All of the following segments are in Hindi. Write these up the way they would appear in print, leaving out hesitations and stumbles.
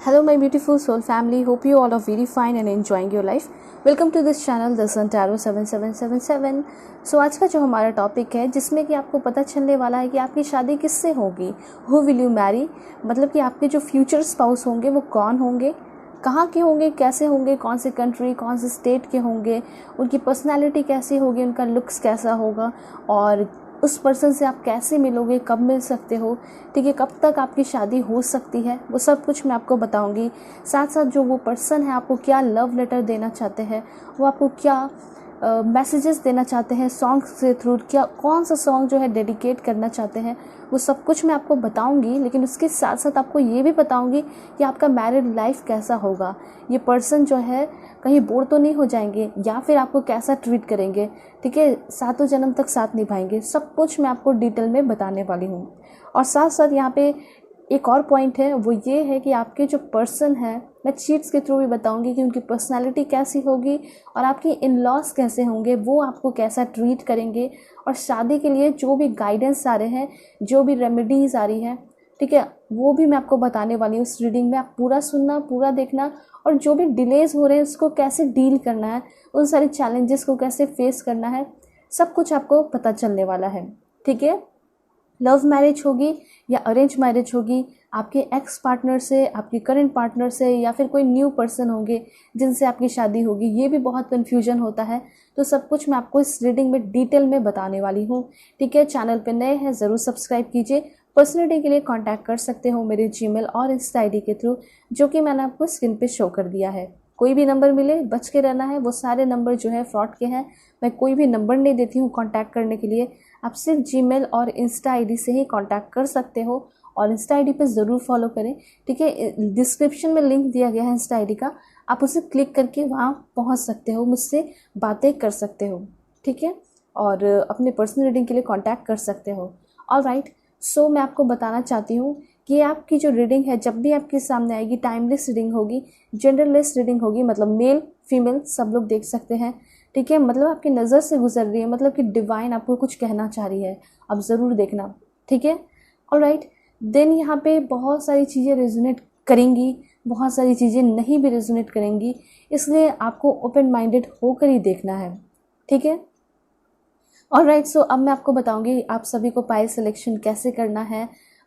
Hello, my beautiful soul family. Hope you all are very fine and enjoying your life. Welcome to this channel, The Sun Tarot 7777. सो आज का जो हमारा टॉपिक है जिसमें कि आपको पता चलने वाला है कि आपकी शादी किससे होगी, हु विल यू मैरी, मतलब कि आपके जो फ्यूचर स्पाउस होंगे वो कौन होंगे, कहाँ के होंगे, कैसे होंगे, कौन सी कंट्री, कौन से स्टेट के होंगे, उनकी पर्सनालिटी कैसी होगी, उनका लुक्स कैसा होगा और उस पर्सन से आप कैसे मिलोगे, कब मिल सकते हो, ठीक है, कब तक आपकी शादी हो सकती है, वो सब कुछ मैं आपको बताऊंगी। साथ साथ जो वो पर्सन है आपको क्या लव लेटर देना चाहते हैं, वो आपको क्या मैसेजेस देना चाहते हैं सॉन्ग के थ्रू, क्या कौन सा सॉन्ग जो है डेडिकेट करना चाहते हैं, वो सब कुछ मैं आपको बताऊंगी। लेकिन उसके साथ साथ आपको ये भी बताऊंगी कि आपका मैरिड लाइफ कैसा होगा, ये पर्सन जो है कहीं बोर तो नहीं हो जाएंगे या फिर आपको कैसा ट्रीट करेंगे, ठीक है, सातों जन्म तक साथ निभाएंगे, सब कुछ मैं आपको डिटेल में बताने वाली हूँ। और साथ साथ यहाँ पे एक और पॉइंट है, वो ये है कि आपके जो पर्सन है, मैं चीट्स के थ्रू भी बताऊंगी कि उनकी पर्सनालिटी कैसी होगी और आपके इन लॉस कैसे होंगे, वो आपको कैसा ट्रीट करेंगे, और शादी के लिए जो भी गाइडेंस आ रहे हैं, जो भी रेमेडीज़ आ रही है, ठीक है, वो भी मैं आपको बताने वाली हूँ इस रीडिंग में। आप पूरा सुनना, पूरा देखना, और जो भी डिलेज हो रहे हैं उसको कैसे डील करना है, उन सारे चैलेंजेस को कैसे फेस करना है, सब कुछ आपको पता चलने वाला है, ठीक है। लव मैरिज होगी या अरेंज मैरिज होगी, आपके एक्स पार्टनर से, आपके करंट पार्टनर से, या फिर कोई न्यू पर्सन होंगे जिनसे आपकी शादी होगी, ये भी बहुत कन्फ्यूजन होता है। तो सब कुछ मैं आपको इस रीडिंग में डिटेल में बताने वाली हूँ, ठीक है। चैनल पे नए हैं ज़रूर सब्सक्राइब कीजिए। पर्सनलिटी के लिए कांटेक्ट कर सकते हो मेरे जीमेल और इंस्टा आईडी के थ्रू, जो कि मैंने आपको स्क्रीन पे शो कर दिया है। कोई भी नंबर मिले बच के रहना है, वो सारे नंबर जो है फ्रॉड के हैं। मैं कोई भी नंबर नहीं देती हूँ कांटेक्ट करने के लिए, आप सिर्फ जीमेल और इंस्टा आईडी से ही कांटेक्ट कर सकते हो। और इंस्टा आईडी पे ज़रूर फॉलो करें, ठीक है। डिस्क्रिप्शन में लिंक दिया गया है इंस्टा आईडी का, आप उसे क्लिक करके वहाँ पहुँच सकते हो, मुझसे बातें कर सकते हो, ठीक है, और अपने पर्सनल रीडिंग के लिए कांटेक्ट कर सकते हो। ऑलराइट, सो मैं आपको बताना चाहती हूँ कि आपकी जो रीडिंग है जब भी आपके सामने आएगी, टाइमलेस रीडिंग होगी, जेंडरलेस रीडिंग होगी, मतलब मेल फीमेल सब लोग देख सकते हैं, ठीक है, मतलब आपकी नज़र से गुजर रही है, मतलब कि डिवाइन आपको कुछ कहना चाह रही है, अब ज़रूर देखना, ठीक है। ऑलराइट, देन यहाँ पे बहुत सारी चीज़ें रेजोनेट करेंगी, बहुत सारी चीज़ें नहीं भी रेजोनेट करेंगी, इसलिए आपको ओपन माइंडेड होकर ही देखना है, ठीक है। ऑलराइट, सो अब मैं आपको बताऊंगी आप सभी को पाइल सिलेक्शन कैसे करना है,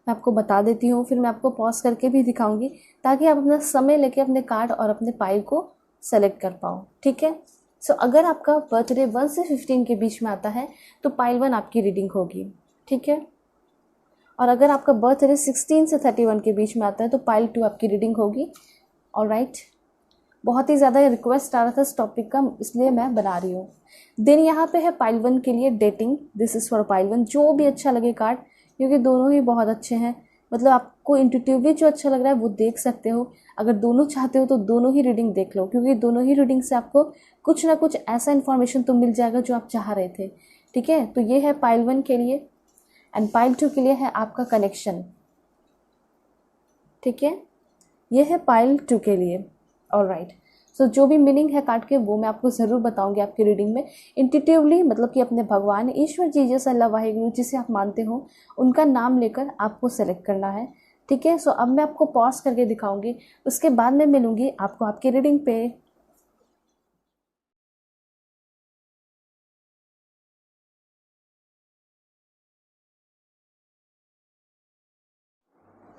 मैं आपको बता देती हूँ, फिर मैं आपको पॉज करके भी दिखाऊंगी ताकि आप अपना समय लेके अपने कार्ड और अपने पाइल को सेलेक्ट कर पाओ, ठीक है। सो अगर आपका बर्थडे 1 से 15 के बीच में आता है तो पाइल 1 आपकी रीडिंग होगी, ठीक है। और अगर आपका बर्थडे 16 से 31 के बीच में आता है तो पाइल 2 आपकी रीडिंग होगी। ऑलराइट, बहुत ही ज़्यादा रिक्वेस्ट आ रहा था इस टॉपिक का, इसलिए मैं बना रही हूँ। देन यहाँ पे है पाइल 1 के लिए dating, this is for pile 1, जो भी अच्छा लगे कार्ड, क्योंकि दोनों ही बहुत अच्छे हैं, मतलब आपको इंट्यूटिवली जो अच्छा लग रहा है वो देख सकते हो। अगर दोनों चाहते हो तो दोनों ही रीडिंग देख लो, क्योंकि दोनों ही रीडिंग से आपको कुछ ना कुछ ऐसा इन्फॉर्मेशन तो मिल जाएगा जो आप चाह रहे थे, ठीक है। तो ये है पाइल 1 के लिए, एंड पाइल 2 के लिए है आपका कनेक्शन, ठीक है, ये है पाइल 2 के लिए। ऑलराइट, सो जो भी मीनिंग है कार्ड के वो मैं आपको ज़रूर बताऊंगी आपकी रीडिंग में इंट्यूटिवली, मतलब कि अपने भगवान ईश्वर जी जैसा अल्लाह वाहिगुरु जिसे आप मानते हो उनका नाम लेकर आपको सेलेक्ट करना है, ठीक है। सो अब मैं आपको पॉज करके दिखाऊंगी, उसके बाद मैं मिलूंगी आपको आपकी रीडिंग पे।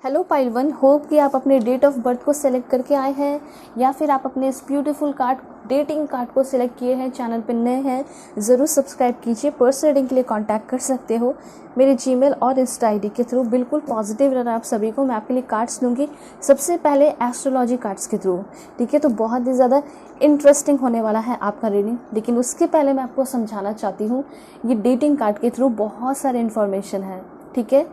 हेलो पाइल 1, होप कि आप अपने डेट ऑफ बर्थ को सेलेक्ट करके आए हैं या फिर आप अपने इस ब्यूटीफुल कार्ड डेटिंग कार्ड को सिलेक्ट किए हैं। चैनल पर नए हैं ज़रूर सब्सक्राइब कीजिए। पर्सनल रीडिंग के लिए कांटेक्ट कर सकते हो मेरे जीमेल और इंस्टा आईडी के थ्रू। बिल्कुल पॉजिटिव रहना आप सभी को। मैं आपके लिए कार्ड्स लूँगी सबसे पहले एस्ट्रोलॉजी कार्ड्स के थ्रू, ठीक है। तो बहुत ही ज़्यादा इंटरेस्टिंग होने वाला है आपका रीडिंग, लेकिन उसके पहले मैं आपको समझाना चाहती हूँ ये डेटिंग कार्ड के थ्रू बहुत सारे इन्फॉर्मेशन है, ठीक है।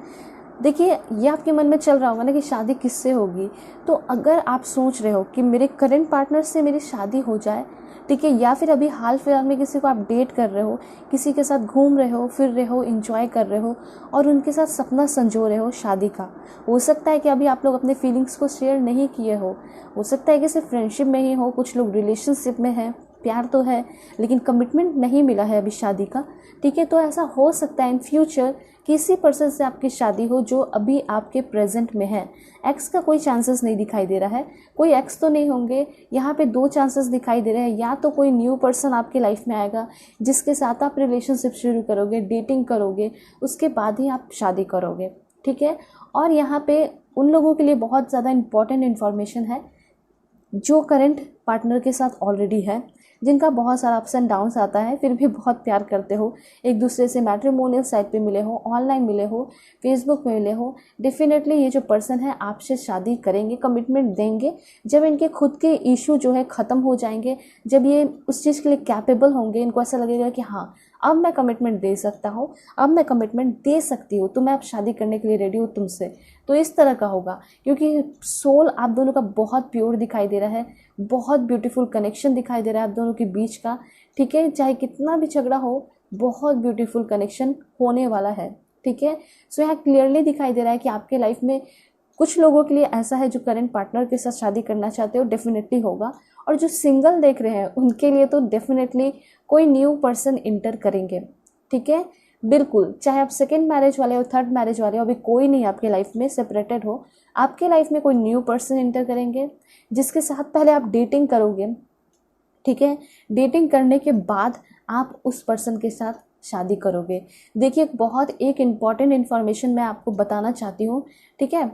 देखिए, ये आपके मन में चल रहा होगा ना कि शादी किससे होगी, तो अगर आप सोच रहे हो कि मेरे करंट पार्टनर से मेरी शादी हो जाए, ठीक है, या फिर अभी हाल फिलहाल में किसी को आप डेट कर रहे हो, किसी के साथ घूम रहे हो, फिर रहे हो, एंजॉय कर रहे हो और उनके साथ सपना संजो रहे हो शादी का, हो सकता है कि अभी आप लोग अपने फीलिंग्स को शेयर नहीं किए हो सकता है कि सिर्फ फ्रेंडशिप में ही हो, कुछ लोग रिलेशनशिप में हैं, प्यार तो है लेकिन कमिटमेंट नहीं मिला है अभी शादी का, ठीक है। तो ऐसा हो सकता है इन फ्यूचर किसी पर्सन से आपकी शादी हो जो अभी आपके प्रेजेंट में है। एक्स का कोई चांसेस नहीं दिखाई दे रहा है, कोई एक्स तो नहीं होंगे। यहाँ पे दो चांसेस दिखाई दे रहे हैं, या तो कोई न्यू पर्सन आपकी लाइफ में आएगा जिसके साथ आप रिलेशनशिप शुरू करोगे, डेटिंग करोगे, उसके बाद ही आप शादी करोगे, ठीक है। और यहाँ पे उन लोगों के लिए बहुत ज़्यादा इंपॉर्टेंट इन्फॉर्मेशन है जो करंट पार्टनर के साथ ऑलरेडी है, जिनका बहुत सारा अप्स एंड डाउन्स आता है, फिर भी बहुत प्यार करते हो एक दूसरे से, मैट्रिमोनियल साइट पे मिले हो, ऑनलाइन मिले हो, फेसबुक में मिले हो। डेफिनेटली ये जो पर्सन है आपसे शादी करेंगे, कमिटमेंट देंगे जब इनके खुद के इशू जो है ख़त्म हो जाएंगे, जब ये उस चीज़ के लिए कैपेबल होंगे, इनको ऐसा लगेगा कि हाँ अब मैं कमिटमेंट दे सकता हूँ, अब मैं कमिटमेंट दे सकती हूँ, तो मैं अब शादी करने के लिए रेडी हूँ तुमसे। तो इस तरह का होगा, क्योंकि सोल आप दोनों का बहुत प्योर दिखाई दे रहा है, बहुत ब्यूटीफुल कनेक्शन दिखाई दे रहा है आप दोनों के बीच का, ठीक है। चाहे कितना भी झगड़ा हो, बहुत ब्यूटीफुल कनेक्शन होने वाला है, ठीक है। सो यहाँ क्लियरली दिखाई दे रहा है कि आपके लाइफ में कुछ लोगों के लिए ऐसा है जो करंट पार्टनर के साथ शादी करना चाहते हो, डेफिनेटली होगा। और जो सिंगल देख रहे हैं उनके लिए तो डेफिनेटली कोई न्यू पर्सन इंटर करेंगे, ठीक है। बिल्कुल, चाहे आप सेकेंड मैरिज वाले हो, थर्ड मैरिज वाले हो, अभी कोई नहीं आपके लाइफ में सेपरेटेड हो, आपके लाइफ में कोई न्यू पर्सन इंटर करेंगे जिसके साथ पहले आप डेटिंग करोगे, ठीक है। डेटिंग करने के बाद आप उस पर्सन के साथ शादी करोगे। देखिए बहुत एक इम्पॉर्टेंट इन्फॉर्मेशन मैं आपको बताना चाहती हूँ, ठीक है।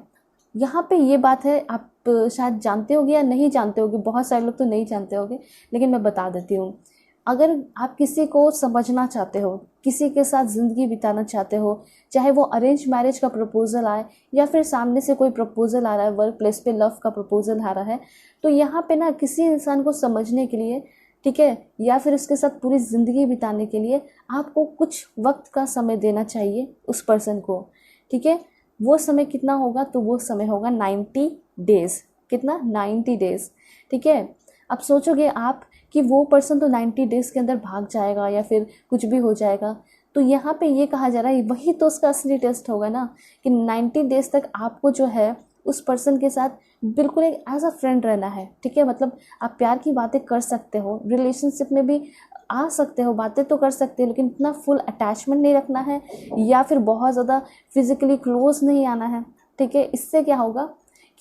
यहाँ पे ये बात है, आप शायद जानते होगे या नहीं जानते होगे, बहुत सारे लोग तो नहीं जानते होगे, लेकिन मैं बता देती हूँ। अगर आप किसी को समझना चाहते हो, किसी के साथ ज़िंदगी बिताना चाहते हो, चाहे वो अरेंज मैरिज का प्रपोज़ल आए या फिर सामने से कोई प्रपोज़ल आ रहा है, वर्क प्लेस पे लव का प्रपोज़ल आ रहा है, तो यहाँ पे ना किसी इंसान को समझने के लिए, ठीक है, या फिर उसके साथ पूरी ज़िंदगी बिताने के लिए आपको कुछ वक्त का समय देना चाहिए उस पर्सन को, ठीक है। वो समय कितना होगा, तो वो समय होगा 90 डेज़। कितना? 90 डेज़, ठीक है। अब सोचोगे आप कि वो पर्सन तो 90 डेज़ के अंदर भाग जाएगा या फिर कुछ भी हो जाएगा, तो यहाँ पे ये कहा जा रहा है वही तो उसका असली टेस्ट होगा ना, कि 90 डेज़ तक आपको जो है उस पर्सन के साथ बिल्कुल एक एज अ फ्रेंड रहना है, ठीक है। मतलब आप प्यार की बातें कर सकते हो, रिलेशनशिप में भी आ सकते हो, बातें तो कर सकते हो, लेकिन इतना फुल अटैचमेंट नहीं रखना है या फिर बहुत ज़्यादा फिजिकली क्लोज नहीं आना है, ठीक है। इससे क्या होगा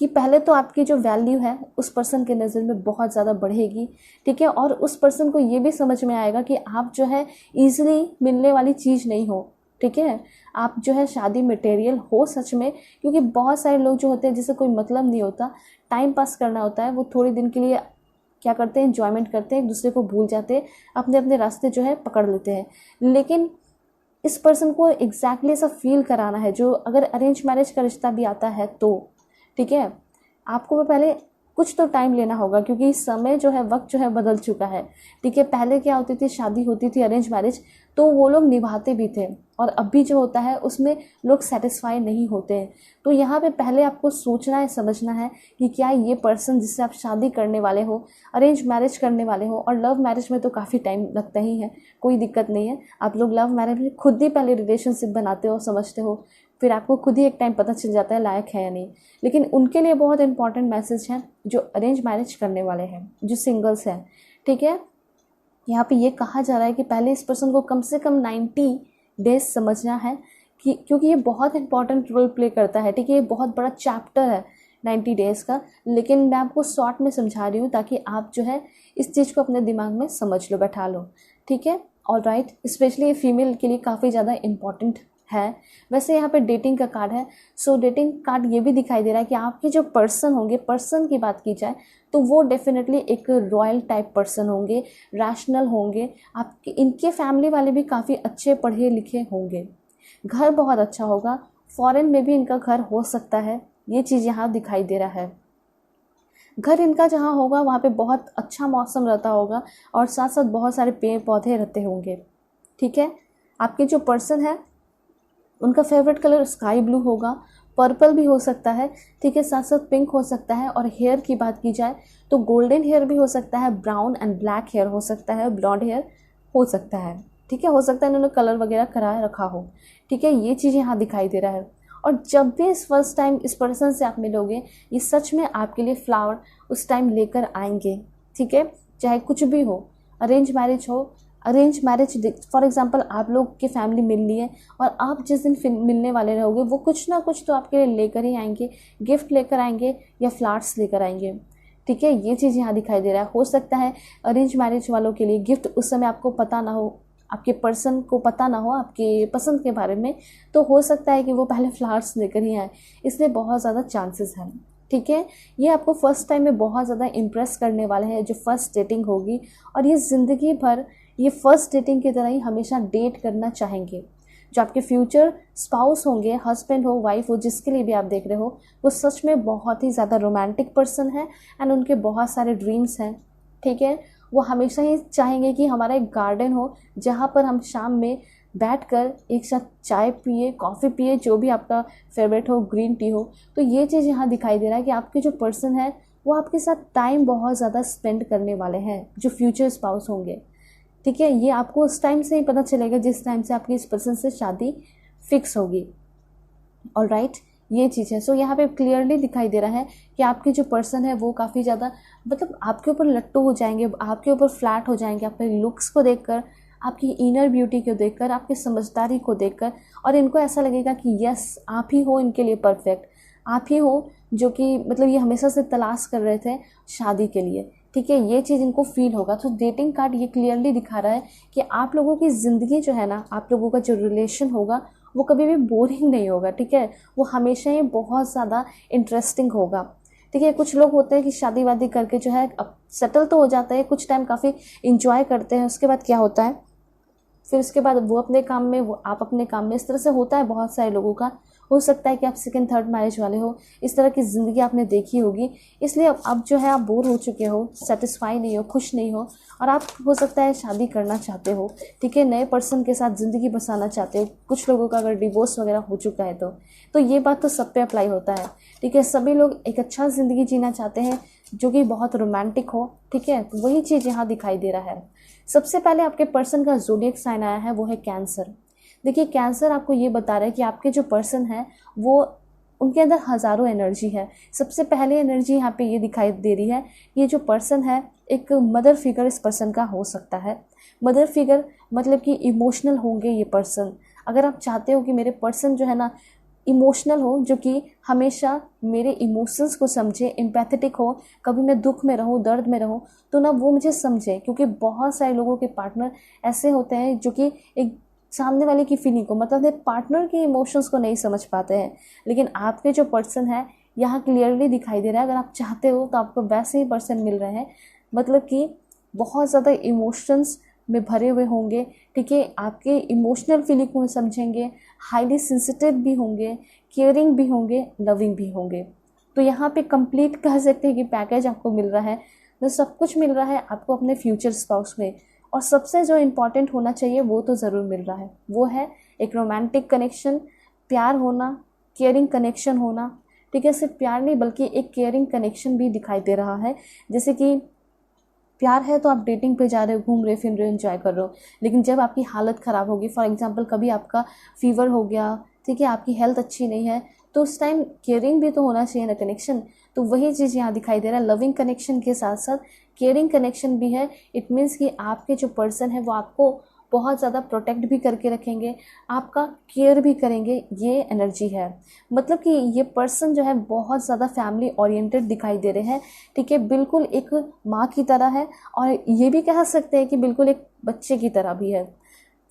कि पहले तो आपकी जो वैल्यू है उस पर्सन के नज़र में बहुत ज़्यादा बढ़ेगी, ठीक है। और उस पर्सन को ये भी समझ में आएगा कि आप जो है ईजिली मिलने वाली चीज़ नहीं हो, ठीक है। आप जो है शादी मटेरियल हो सच में, क्योंकि बहुत सारे लोग जो होते हैं जिसे कोई मतलब नहीं होता, टाइम पास करना होता है, वो थोड़े दिन के लिए क्या करते हैं, एंजॉयमेंट करते हैं, एक दूसरे को भूल जाते हैं, अपने अपने रास्ते जो है पकड़ लेते हैं। लेकिन इस पर्सन को एग्जैक्टली ऐसा फील कराना है, जो अगर अरेंज मैरिज का रिश्ता भी आता है तो, ठीक है, आपको पहले कुछ तो टाइम लेना होगा, क्योंकि समय जो है, वक्त जो है बदल चुका है, ठीक है। पहले क्या होती थी, शादी होती थी अरेंज मैरिज, तो वो लोग निभाते भी थे, और अभी जो होता है उसमें लोग सेटिस्फाई नहीं होते हैं। तो यहाँ पे पहले आपको सोचना है, समझना है कि क्या ये पर्सन जिससे आप शादी करने वाले हो, अरेंज मैरिज करने वाले हो, और लव मैरिज में तो काफ़ी टाइम लगता ही है, कोई दिक्कत नहीं है। आप लोग लव मैरिज में खुद ही पहले रिलेशनशिप बनाते हो, समझते हो, फिर आपको खुद ही एक टाइम पता चल जाता है लायक है या नहीं। लेकिन उनके लिए बहुत इंपॉर्टेंट मैसेज है जो अरेंज मैरिज करने वाले हैं, जो सिंगल्स हैं, ठीक है। यहाँ पे ये कहा जा रहा है कि पहले इस पर्सन को कम से कम 90 डेज समझना है, कि क्योंकि ये बहुत इंपॉर्टेंट रोल प्ले करता है, ठीक है। ये बहुत बड़ा चैप्टर है 90 डेज़ का, लेकिन मैं आपको शॉर्ट में समझा रही हूँ ताकि आप जो है इस चीज़ को अपने दिमाग में समझ लो, बैठा लो, ठीक है। ऑलराइट, स्पेशली फीमेल के लिए काफ़ी ज़्यादा इम्पॉर्टेंट है। वैसे यहाँ पे डेटिंग का कार्ड है, सो डेटिंग कार्ड ये भी दिखाई दे रहा है कि आपके जो पर्सन होंगे, पर्सन की बात की जाए तो वो डेफिनेटली एक रॉयल टाइप पर्सन होंगे, रैशनल होंगे, आपके इनके फैमिली वाले भी काफ़ी अच्छे पढ़े लिखे होंगे, घर बहुत अच्छा होगा, फॉरेन में भी इनका घर हो सकता है, ये चीज़ यहाँ दिखाई दे रहा है। घर इनका जहाँ होगा वहाँ पे बहुत अच्छा मौसम रहता होगा, और साथ साथ बहुत सारे पेड़ पौधे रहते होंगे, ठीक है। आपके जो पर्सन है उनका फेवरेट कलर स्काई ब्लू होगा, पर्पल भी हो सकता है, ठीक है, साथ साथ पिंक हो सकता है। और हेयर की बात की जाए तो गोल्डन हेयर भी हो सकता है, ब्राउन एंड ब्लैक हेयर हो सकता है, ब्लॉन्ड हेयर हो सकता है, ठीक है। हो सकता है इन्होंने कलर वगैरह करा रखा हो, ठीक है। ये चीज़ यहाँ दिखाई दे रहा है। और जब भी इस फर्स्ट टाइम इस पर्सन से आप मिलोगे, ये सच में आपके लिए फ्लावर उस टाइम लेकर आएंगे, ठीक है। चाहे कुछ भी हो, अरेंज मैरिज हो, अरेंज मैरिज फॉर एग्जांपल आप लोग की फैमिली मिल रही है और आप जिस दिन मिलने वाले रहोगे वो कुछ ना कुछ तो आपके लिए लेकर ही आएंगे, गिफ्ट लेकर आएंगे या फ्लावर्स लेकर आएंगे। ठीक है, ये चीज़ यहाँ दिखाई दे रहा है। हो सकता है अरेंज मैरिज वालों के लिए गिफ्ट उस समय आपको पता ना हो, आपके पर्सन को पता ना हो आपके पसंद के बारे में, तो हो सकता है कि वो पहले फ्लावर्स लेकर ही आए, इसलिए बहुत ज़्यादा चांसेस हैं। ठीक है, ये आपको फर्स्ट टाइम में बहुत ज़्यादा इम्प्रेस करने वाले हैं जो फर्स्ट डेटिंग होगी, और ये ज़िंदगी भर ये फर्स्ट डेटिंग की तरह ही हमेशा डेट करना चाहेंगे। जो आपके फ्यूचर स्पाउस होंगे, हस्बैंड हो, वाइफ हो, जिसके लिए भी आप देख रहे हो, वो सच में बहुत ही ज़्यादा रोमांटिक पर्सन है एंड उनके बहुत सारे ड्रीम्स हैं। ठीक है, वो हमेशा ही चाहेंगे कि हमारा एक गार्डन हो जहाँ पर हम शाम में बैठकर एक साथ चाय पिए, कॉफ़ी पिए, जो भी आपका फेवरेट हो, ग्रीन टी हो। तो ये चीज़ यहाँ दिखाई दे रहा है कि आपके जो पर्सन है वो आपके साथ टाइम बहुत ज़्यादा स्पेंड करने वाले हैं, जो फ्यूचर स्पाउस होंगे। ठीक है, ये आपको उस टाइम से ही पता चलेगा जिस टाइम से आपकी इस पर्सन से शादी फिक्स होगी। ऑलराइट, ये चीज़ है। सो यहाँ पे क्लियरली दिखाई दे रहा है कि आपके जो पर्सन है वो काफ़ी ज़्यादा मतलब आपके ऊपर लट्टू हो जाएंगे, आपके ऊपर फ्लैट हो जाएंगे, आपके लुक्स को देखकर, आपकी इनर ब्यूटी को देखकर, आपकी समझदारी को देखकर, और इनको ऐसा लगेगा कि यस आप ही हो इनके लिए परफेक्ट, आप ही हो जो कि मतलब ये हमेशा से तलाश कर रहे थे शादी के लिए। ठीक है, ये चीज़ इनको फील होगा। तो डेटिंग कार्ड ये क्लियरली दिखा रहा है कि आप लोगों की ज़िंदगी जो है ना, आप लोगों का जो रिलेशन होगा वो कभी भी बोरिंग नहीं होगा। ठीक है, वो हमेशा ही बहुत ज़्यादा इंटरेस्टिंग होगा। ठीक है, कुछ लोग होते हैं कि शादी वादी करके जो है अब सेटल तो हो जाते हैं, कुछ टाइम काफ़ी इंजॉय करते हैं, उसके बाद क्या होता है फिर उसके बाद वो अपने काम में, वो आप अपने काम में, इस तरह से होता है बहुत सारे लोगों का। हो सकता है कि आप सेकंड थर्ड मैरिज वाले हो, इस तरह की ज़िंदगी आपने देखी होगी, इसलिए अब जो है आप बोर हो चुके हो, सेटिस्फाई नहीं हो, खुश नहीं हो, और आप हो सकता है शादी करना चाहते हो। ठीक है, नए पर्सन के साथ ज़िंदगी बसाना चाहते हो। कुछ लोगों का अगर डिवोर्स वगैरह हो चुका है तो ये बात तो सब पे अप्लाई होता है। ठीक है, सभी लोग एक अच्छा ज़िंदगी जीना चाहते हैं जो कि बहुत रोमांटिक हो। ठीक है, तो वही चीज़ यहाँ दिखाई दे रहा है। सबसे पहले आपके पर्सन का ज़ोडिएक साइन आया है, वो है कैंसर। देखिए, कैंसर आपको ये बता रहा है कि आपके जो पर्सन है वो उनके अंदर हज़ारों एनर्जी है। सबसे पहले एनर्जी यहाँ पे ये दिखाई दे रही है, ये जो पर्सन है एक मदर फिगर इस पर्सन का हो सकता है। मदर फिगर मतलब कि इमोशनल होंगे ये पर्सन। अगर आप चाहते हो कि मेरे पर्सन जो है ना इमोशनल हो, जो कि हमेशा मेरे इमोशंस को समझे, एम्पैथेटिक हो, कभी मैं दुख में रहूं, दर्द में रहूं तो ना वो मुझे समझे, क्योंकि बहुत सारे लोगों के पार्टनर ऐसे होते हैं जो कि एक सामने वाले की फीलिंग को, मतलब पार्टनर के इमोशंस को नहीं समझ पाते हैं। लेकिन आपके जो पर्सन है यहाँ क्लियरली दिखाई दे रहा है, अगर आप चाहते हो तो आपको वैसे ही पर्सन मिल रहे हैं, मतलब कि बहुत ज़्यादा इमोशंस में भरे हुए होंगे। ठीक है, आपके इमोशनल फीलिंग को समझेंगे, हाईली सेंसिटिव भी होंगे, केयरिंग भी होंगे, लविंग भी होंगे। तो यहाँ पे कंप्लीट कह सकते हैं कि पैकेज आपको मिल रहा है, तो सब कुछ मिल रहा है आपको अपने फ्यूचर स्पाउस में। और सबसे जो इम्पॉर्टेंट होना चाहिए वो तो ज़रूर मिल रहा है, वो है एक रोमांटिक कनेक्शन, प्यार होना, केयरिंग कनेक्शन होना। ठीक है, सिर्फ प्यार नहीं बल्कि एक केयरिंग कनेक्शन भी दिखाई दे रहा है। जैसे कि प्यार है तो आप डेटिंग पे जा रहे हो, घूम रहे फिर रहे हो, एंजॉय कर रहे हो, लेकिन जब आपकी हालत ख़राब होगी, फॉर एग्जांपल कभी आपका फीवर हो गया, ठीक है, आपकी हेल्थ अच्छी नहीं है, तो उस टाइम केयरिंग भी तो होना चाहिए ना, कनेक्शन। तो वही चीज़ यहाँ दिखाई दे रहा है, लविंग कनेक्शन के साथ साथ केयरिंग कनेक्शन भी है। इट मीन्स कि आपके जो पर्सन है वो आपको बहुत ज़्यादा प्रोटेक्ट भी करके रखेंगे, आपका केयर भी करेंगे, ये एनर्जी है। मतलब कि ये पर्सन जो है बहुत ज़्यादा फैमिली ओरिएंटेड दिखाई दे रहे हैं। ठीक है, बिल्कुल एक माँ की तरह है, और ये भी कह सकते हैं कि बिल्कुल एक बच्चे की तरह भी है।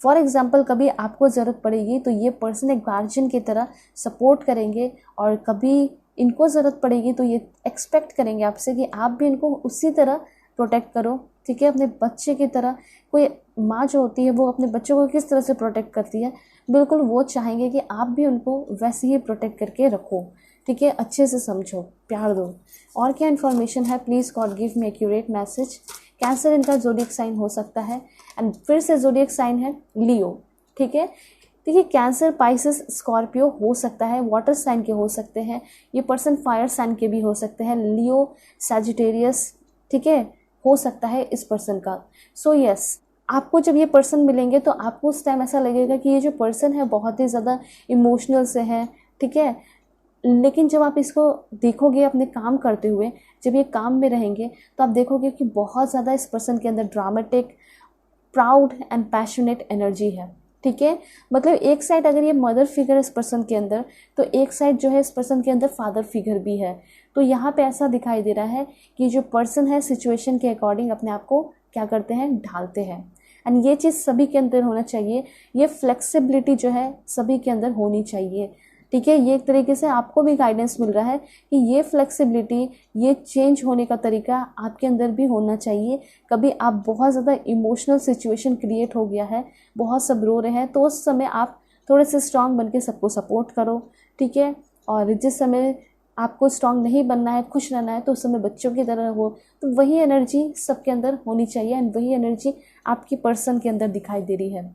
फॉर एग्ज़ाम्पल कभी आपको ज़रूरत पड़ेगी तो ये पर्सन एक गार्जियन की तरह सपोर्ट करेंगे, और कभी इनको ज़रूरत पड़ेगी तो ये एक्सपेक्ट करेंगे आपसे कि आप भी इनको उसी तरह प्रोटेक्ट करो। ठीक है, अपने बच्चे की तरह। कोई माँ जो होती है वो अपने बच्चों को किस तरह से प्रोटेक्ट करती है, बिल्कुल वो चाहेंगे कि आप भी उनको वैसे ही प्रोटेक्ट करके रखो। ठीक है, अच्छे से समझो, प्यार दो। और क्या इन्फॉर्मेशन है, please God give me accurate message. Cancer इनका ज़ोडिएक साइन हो सकता है, एंड फिर से ज़ोडिएक साइन है लियो। ठीक है, देखिए कैंसर, पाइसेस, स्कॉर्पियो हो सकता है, वाटर साइन के हो सकते हैं, ये पर्सन फायर साइन के भी हो सकते हैं, लियो, सैजिटेरियस, ठीक है, हो सकता है इस पर्सन का। सो यस, आपको जब ये पर्सन मिलेंगे तो आपको उस टाइम ऐसा लगेगा कि ये जो पर्सन है बहुत ही ज़्यादा इमोशनल से है। ठीक है, लेकिन जब आप इसको देखोगे अपने काम करते हुए, जब ये काम में रहेंगे, तो आप देखोगे कि बहुत ज़्यादा इस पर्सन के अंदर dramatic, proud and passionate energy है। ठीक है, मतलब एक साइड अगर ये मदर फिगर है इस पर्सन के अंदर, तो एक साइड जो है इस पर्सन के अंदर फादर फिगर भी है। तो यहाँ पे ऐसा दिखाई दे रहा है कि जो पर्सन है सिचुएशन के अकॉर्डिंग अपने आप को क्या करते हैं, ढालते हैं। एंड ये चीज़ सभी के अंदर होना चाहिए, ये फ्लेक्सिबिलिटी जो है सभी के अंदर होनी चाहिए। ठीक है, ये एक तरीके से आपको भी गाइडेंस मिल रहा है कि ये फ्लेक्सिबिलिटी, ये चेंज होने का तरीका आपके अंदर भी होना चाहिए। कभी आप बहुत ज़्यादा इमोशनल सिचुएशन क्रिएट हो गया है, बहुत सब रो रहे हैं, तो उस समय आप थोड़े से स्ट्रांग बन के सबको सपोर्ट करो। ठीक है, और जिस समय आपको स्ट्रांग नहीं बनना है, खुश रहना है, तो उस समय बच्चों की तरह हो। तो वही एनर्जी सबके अंदर होनी चाहिए एंड वही एनर्जी आपकी पर्सन के अंदर दिखाई दे रही है।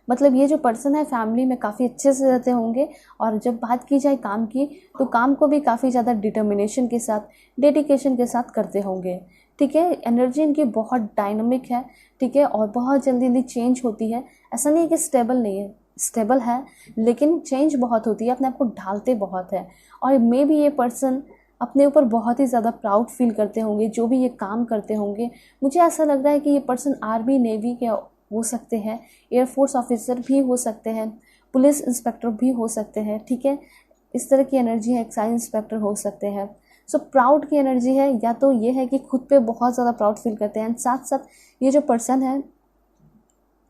मतलब ये जो पर्सन है फैमिली में काफ़ी अच्छे से रहते होंगे, और जब बात की जाए काम की, तो काम को भी काफ़ी ज़्यादा डिटर्मिनेशन के साथ, डेडिकेशन के साथ करते होंगे। ठीक है, एनर्जी इनकी बहुत डायनामिक है। ठीक है, और बहुत जल्दी जल्दी चेंज होती है। ऐसा नहीं है कि स्टेबल नहीं है, स्टेबल है, लेकिन चेंज बहुत होती है, अपने आप को ढालते बहुत है। और मे भी ये पर्सन अपने ऊपर बहुत ही ज़्यादा प्राउड फील करते होंगे जो भी ये काम करते होंगे। मुझे ऐसा लग रहा है कि ये पर्सन आर्मी, नेवी के हो सकते हैं, एयरफोर्स ऑफिसर भी हो सकते हैं, पुलिस इंस्पेक्टर भी हो सकते हैं। ठीक है, इस तरह की एनर्जी है, एक्साइज इंस्पेक्टर हो सकते हैं। सो प्राउड की एनर्जी है, या तो ये है कि खुद पे बहुत ज़्यादा प्राउड फील करते हैं, साथ साथ ये जो पर्सन है,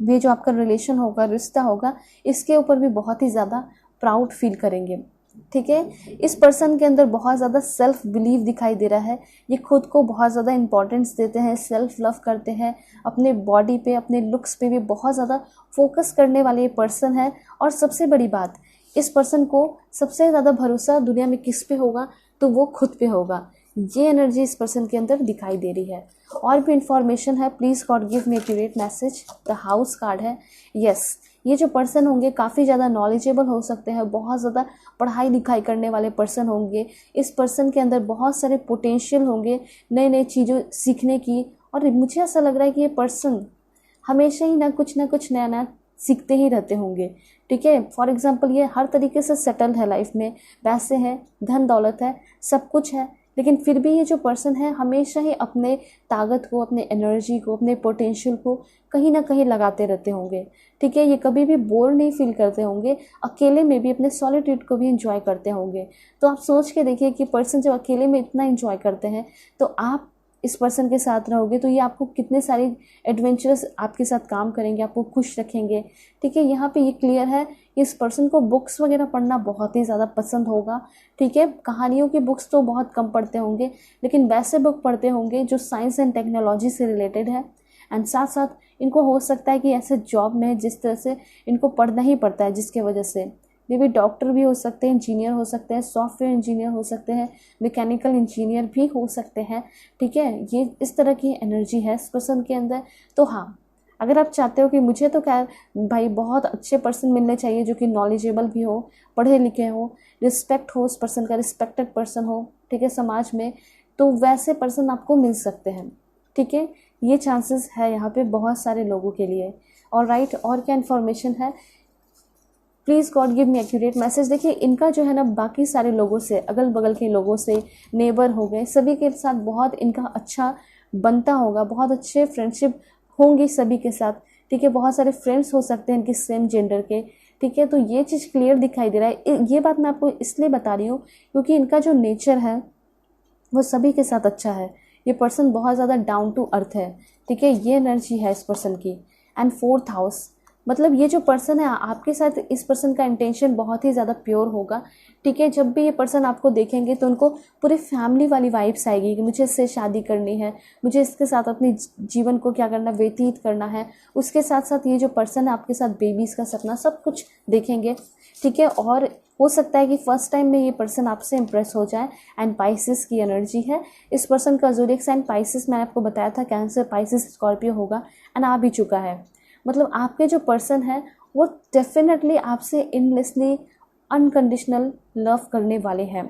ये जो आपका रिलेशन होगा, रिश्ता होगा, इसके ऊपर भी बहुत ही ज़्यादा प्राउड फील करेंगे। ठीक है, इस पर्सन के अंदर बहुत ज़्यादा सेल्फ बिलीव दिखाई दे रहा है। ये खुद को बहुत ज़्यादा इंपॉर्टेंस देते हैं, सेल्फ लव करते हैं, अपने बॉडी पे, अपने लुक्स पे भी बहुत ज़्यादा फोकस करने वाले ये पर्सन है। और सबसे बड़ी बात, इस पर्सन को सबसे ज़्यादा भरोसा दुनिया में किस पे होगा, तो वो खुद पे होगा। ये एनर्जी इस पर्सन के अंदर दिखाई दे रही है। और भी इंफॉर्मेशन है, please God give me accurate message. The house card है। यस, ये जो पर्सन होंगे काफ़ी ज़्यादा नॉलेजेबल हो सकते हैं, बहुत ज़्यादा पढ़ाई लिखाई करने वाले पर्सन होंगे। इस पर्सन के अंदर बहुत सारे पोटेंशियल होंगे नई नई चीज़ों सीखने की। और मुझे ऐसा लग रहा है कि ये पर्सन हमेशा ही ना कुछ नया नया सीखते ही रहते होंगे। ठीक है, फॉर एग्जांपल ये हर तरीके से सेटल है लाइफ में, पैसे हैं, धन दौलत है, सब कुछ है, लेकिन फिर भी ये जो पर्सन है हमेशा ही अपने ताकत को, अपने एनर्जी को, अपने पोटेंशियल को कहीं ना कहीं लगाते रहते होंगे। ठीक है, ये कभी भी बोर नहीं फील करते होंगे, अकेले में भी अपने सॉलिट्यूड को भी एंजॉय करते होंगे। तो आप सोच के देखिए कि पर्सन जब अकेले में इतना एंजॉय करते हैं, तो आप इस पर्सन के साथ रहोगे तो ये आपको कितने सारी एडवेंचरस आपके साथ काम करेंगे, आपको खुश रखेंगे। ठीक है, यहाँ पे ये क्लियर है कि इस पर्सन को बुक्स वगैरह पढ़ना बहुत ही ज़्यादा पसंद होगा। ठीक है, कहानियों की बुक्स तो बहुत कम पढ़ते होंगे, लेकिन वैसे बुक पढ़ते होंगे जो साइंस एंड टेक्नोलॉजी से रिलेटेड है। एंड साथ साथ इनको हो सकता है कि ऐसे जॉब में जिस तरह से इनको पढ़ना ही पड़ता है, जिसके वजह से मे भी डॉक्टर भी हो सकते हैं, इंजीनियर हो सकते हैं, सॉफ्टवेयर इंजीनियर हो सकते हैं, मैकेनिकल इंजीनियर भी हो सकते हैं। ठीक है, ये इस तरह की एनर्जी है इस पर्सन के अंदर। तो हाँ, अगर आप चाहते हो कि मुझे तो क्या भाई बहुत अच्छे पर्सन मिलने चाहिए जो कि नॉलेजेबल भी हो, पढ़े लिखे हो, रिस्पेक्ट हो, उस पर्सन का रिस्पेक्टेड पर्सन हो, ठीक है, समाज में, तो वैसे पर्सन आपको मिल सकते हैं। ठीक है, ये चांसेस है यहाँ पे बहुत सारे लोगों के लिए। और राइट, और क्या इन्फॉर्मेशन है, please God give me accurate message. देखिए, इनका जो है ना बाकी सारे लोगों से, अगल बगल के लोगों से, नेबर हो गए, सभी के साथ बहुत इनका अच्छा बनता होगा, बहुत अच्छे फ्रेंडशिप होंगी सभी के साथ। ठीक है, बहुत सारे फ्रेंड्स हो सकते हैं इनके सेम जेंडर के। ठीक है, तो ये चीज़ क्लियर दिखाई दे रहा है। ये बात मैं आपको इसलिए बता रही हूँ क्योंकि इनका जो नेचर है वो सभी के साथ अच्छा है। ये पर्सन बहुत ज़्यादा डाउन टू अर्थ है। ठीक है, ये एनर्जी है इस पर्सन की। एंड 4th हाउस, मतलब ये जो पर्सन है आपके साथ, इस पर्सन का इंटेंशन बहुत ही ज़्यादा प्योर होगा। ठीक है, जब भी ये पर्सन आपको देखेंगे तो उनको पूरे फैमिली वाली वाइब्स आएगी कि मुझे इससे शादी करनी है, मुझे इसके साथ अपने जीवन को क्या करना, व्यतीत करना है। उसके साथ साथ ये जो पर्सन है आपके साथ बेबीज़ का सपना, सब कुछ देखेंगे। ठीक है, और हो सकता है कि फर्स्ट टाइम में ये पर्सन आपसे इंप्रेस हो जाए। एंड पाइसिस की एनर्जी है इस पर्सन का। ज़ोडिएक साइन पाइसिस, मैंने आपको बताया था कैंसर, पाइसिस, स्कॉर्पियो होगा, एंड आ भी चुका है। मतलब आपके जो पर्सन है वो डेफिनेटली आपसे इनलेसली अनकंडीशनल लव करने वाले हैं।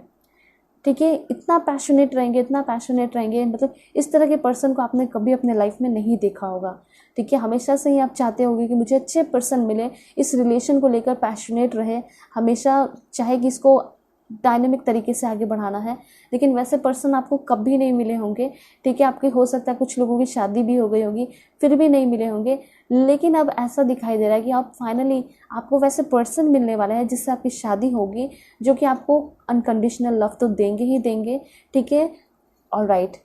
ठीक है, इतना पैशनेट रहेंगे, इतना पैशनेट रहेंगे, मतलब इस तरह के पर्सन को आपने कभी अपने लाइफ में नहीं देखा होगा। ठीक है, हमेशा से ही आप चाहते होंगे कि मुझे अच्छे पर्सन मिले, इस रिलेशन को लेकर पैशनेट रहे, हमेशा चाहे कि इसको डायनेमिक तरीके से आगे बढ़ाना है, लेकिन वैसे पर्सन आपको कभी नहीं मिले होंगे। ठीक है, आपके हो सकता है कुछ लोगों की शादी भी हो गई होगी, फिर भी नहीं मिले होंगे, लेकिन अब ऐसा दिखाई दे रहा है कि आप फाइनली आपको वैसे पर्सन मिलने वाला है जिससे आपकी शादी होगी, जो कि आपको अनकंडीशनल लव तो देंगे ही देंगे। ठीक है, ऑलराइट,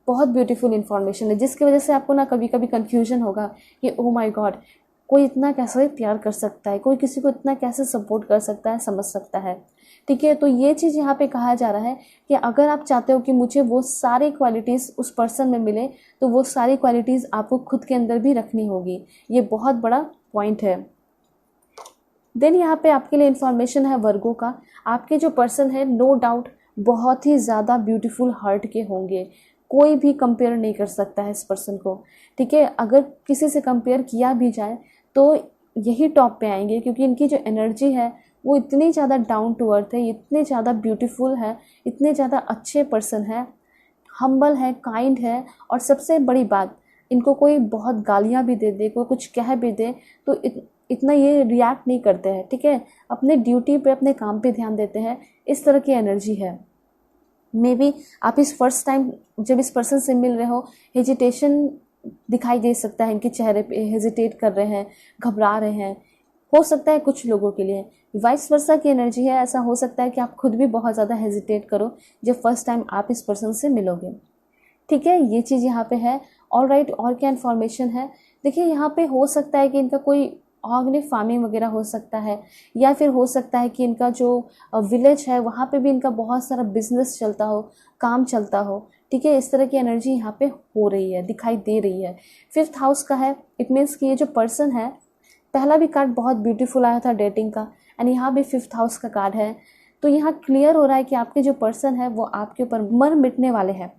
बहुत ब्यूटीफुल इन्फॉर्मेशन है, जिसकी वजह से आपको ना कभी कभी कन्फ्यूजन होगा कि ओ माय गॉड, कोई इतना कैसे प्यार कर सकता है, कोई किसी को इतना कैसे सपोर्ट कर सकता है, समझ सकता है। ठीक है, तो ये चीज़ यहाँ पे कहा जा रहा है कि अगर आप चाहते हो कि मुझे वो सारी क्वालिटीज़ उस पर्सन में मिले, तो वो सारी क्वालिटीज़ आपको खुद के अंदर भी रखनी होगी। ये बहुत बड़ा पॉइंट है। देन यहाँ पे आपके लिए इन्फॉर्मेशन है वर्गों का। आपके जो पर्सन है नो डाउट बहुत ही ज़्यादा ब्यूटीफुल हार्ट के होंगे, कोई भी कंपेयर नहीं कर सकता है इस पर्सन को। ठीक है, अगर किसी से कंपेयर किया भी जाए तो यही टॉप पे आएंगे, क्योंकि इनकी जो एनर्जी है वो इतनी ज़्यादा डाउन टू अर्थ है, इतने ज़्यादा ब्यूटीफुल है, इतने ज़्यादा अच्छे पर्सन है, हम्बल है, काइंड है। और सबसे बड़ी बात, इनको कोई बहुत गालियाँ भी दे दे, कोई कुछ कह भी दे तो इतना ये रिएक्ट नहीं करते हैं। ठीक है, अपने ड्यूटी पे, अपने काम पे ध्यान देते हैं। इस तरह की एनर्जी है। मे बी आप इस फर्स्ट टाइम जब इस पर्सन से मिल रहे हो, हेजिटेशन दिखाई दे सकता है इनके चेहरे पे, हेजिटेट कर रहे हैं, घबरा रहे हैं, हो सकता है कुछ लोगों के लिए। वाइस वर्सा की एनर्जी है, ऐसा हो सकता है कि आप खुद भी बहुत ज़्यादा हेजिटेट करो जब फर्स्ट टाइम आप इस पर्सन से मिलोगे। ठीक है, ये चीज़ यहाँ पे है। ऑलराइट, और क्या इन्फॉर्मेशन है, देखिए यहाँ पे हो सकता है कि इनका कोई ऑर्गेनिक फार्मिंग वगैरह हो सकता है, या फिर हो सकता है कि इनका जो विलेज है वहाँ पे भी इनका बहुत सारा बिजनेस चलता हो, काम चलता हो। ठीक है, इस तरह की एनर्जी यहाँ पे हो रही है, दिखाई दे रही है। 5th हाउस का है, इट मीन्स कि ये जो पर्सन है, पहला भी कार्ड बहुत ब्यूटीफुल आया था डेटिंग का, एंड यहाँ भी 5th हाउस का कार्ड है। तो यहाँ क्लियर हो रहा है कि आपके जो पर्सन है वो आपके ऊपर मर मिटने वाले हैं।